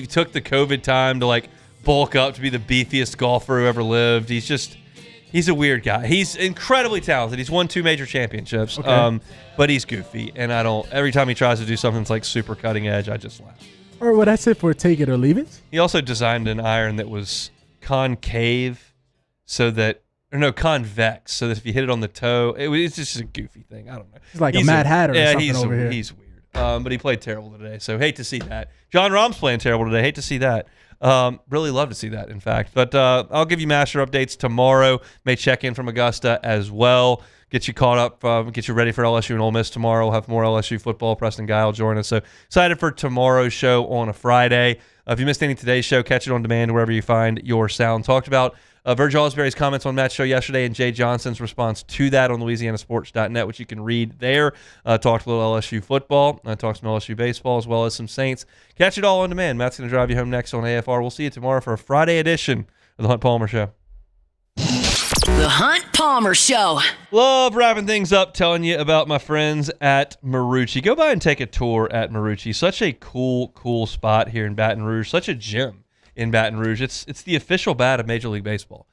took the COVID time to like bulk up to be the beefiest golfer who ever lived. He's a weird guy. He's incredibly talented. He's won 2 major championships. Okay. But he's goofy, and every time he tries to do something that's like super cutting edge, I just laugh. All right, well, that's it for Take It or Leave It. He also designed an iron that was concave, convex, so that if you hit it on the toe, it's just a goofy thing. I don't know. He's like a Mad Hatter or something over here. He's weird. But he played terrible today, so hate to see that. John Rahm's playing terrible today. Hate to see that. Really love to see that, in fact. But I'll give you master updates tomorrow. May check in from Augusta as well. Get you caught up, get you ready for LSU and Ole Miss tomorrow. We'll have more LSU football. Preston Guy will join us. So excited for tomorrow's show on a Friday. If you missed any of today's show, catch it on demand wherever you find your sound. Talked about Verge Ausberry's comments on Matt's show yesterday and Jay Johnson's response to that on LouisianaSports.net, which you can read there. Talked a little LSU football. Talked some LSU baseball as well as some Saints. Catch it all on demand. Matt's going to drive you home next on AFR. We'll see you tomorrow for a Friday edition of The Hunt Palmer Show. The Hunt Palmer Show. Love wrapping things up, telling you about my friends at Marucci. Go by and take a tour at Marucci. Such a cool spot here in Baton Rouge. Such a gym in Baton Rouge. It's the official bat of Major League Baseball.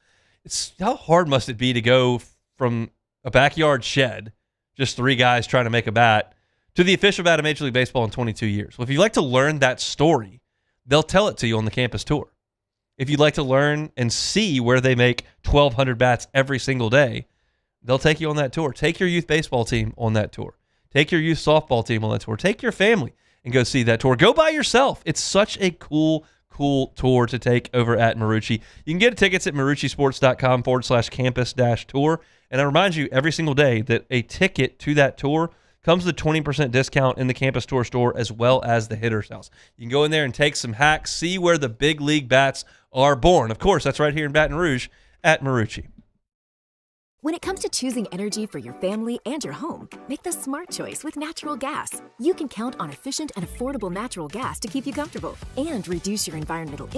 How hard must it be to go from a backyard shed, just 3 guys trying to make a bat, to the official bat of Major League Baseball in 22 years? Well, if you'd like to learn that story, they'll tell it to you on the campus tour. If you'd like to learn and see where they make 1,200 bats every single day, they'll take you on that tour. Take your youth baseball team on that tour. Take your youth softball team on that tour. Take your family and go see that tour. Go by yourself. It's such a cool tour to take over at Marucci. You can get tickets at maruccisports.com/campus-tour. And I remind you every single day that a ticket to that tour comes with a 20% discount in the campus tour store as well as the Hitter's House. You can go in there and take some hacks, see where the big league bats are born. Of course, that's right here in Baton Rouge at Marucci. When it comes to choosing energy for your family and your home, make the smart choice with natural gas. You can count on efficient and affordable natural gas to keep you comfortable and reduce your environmental impact.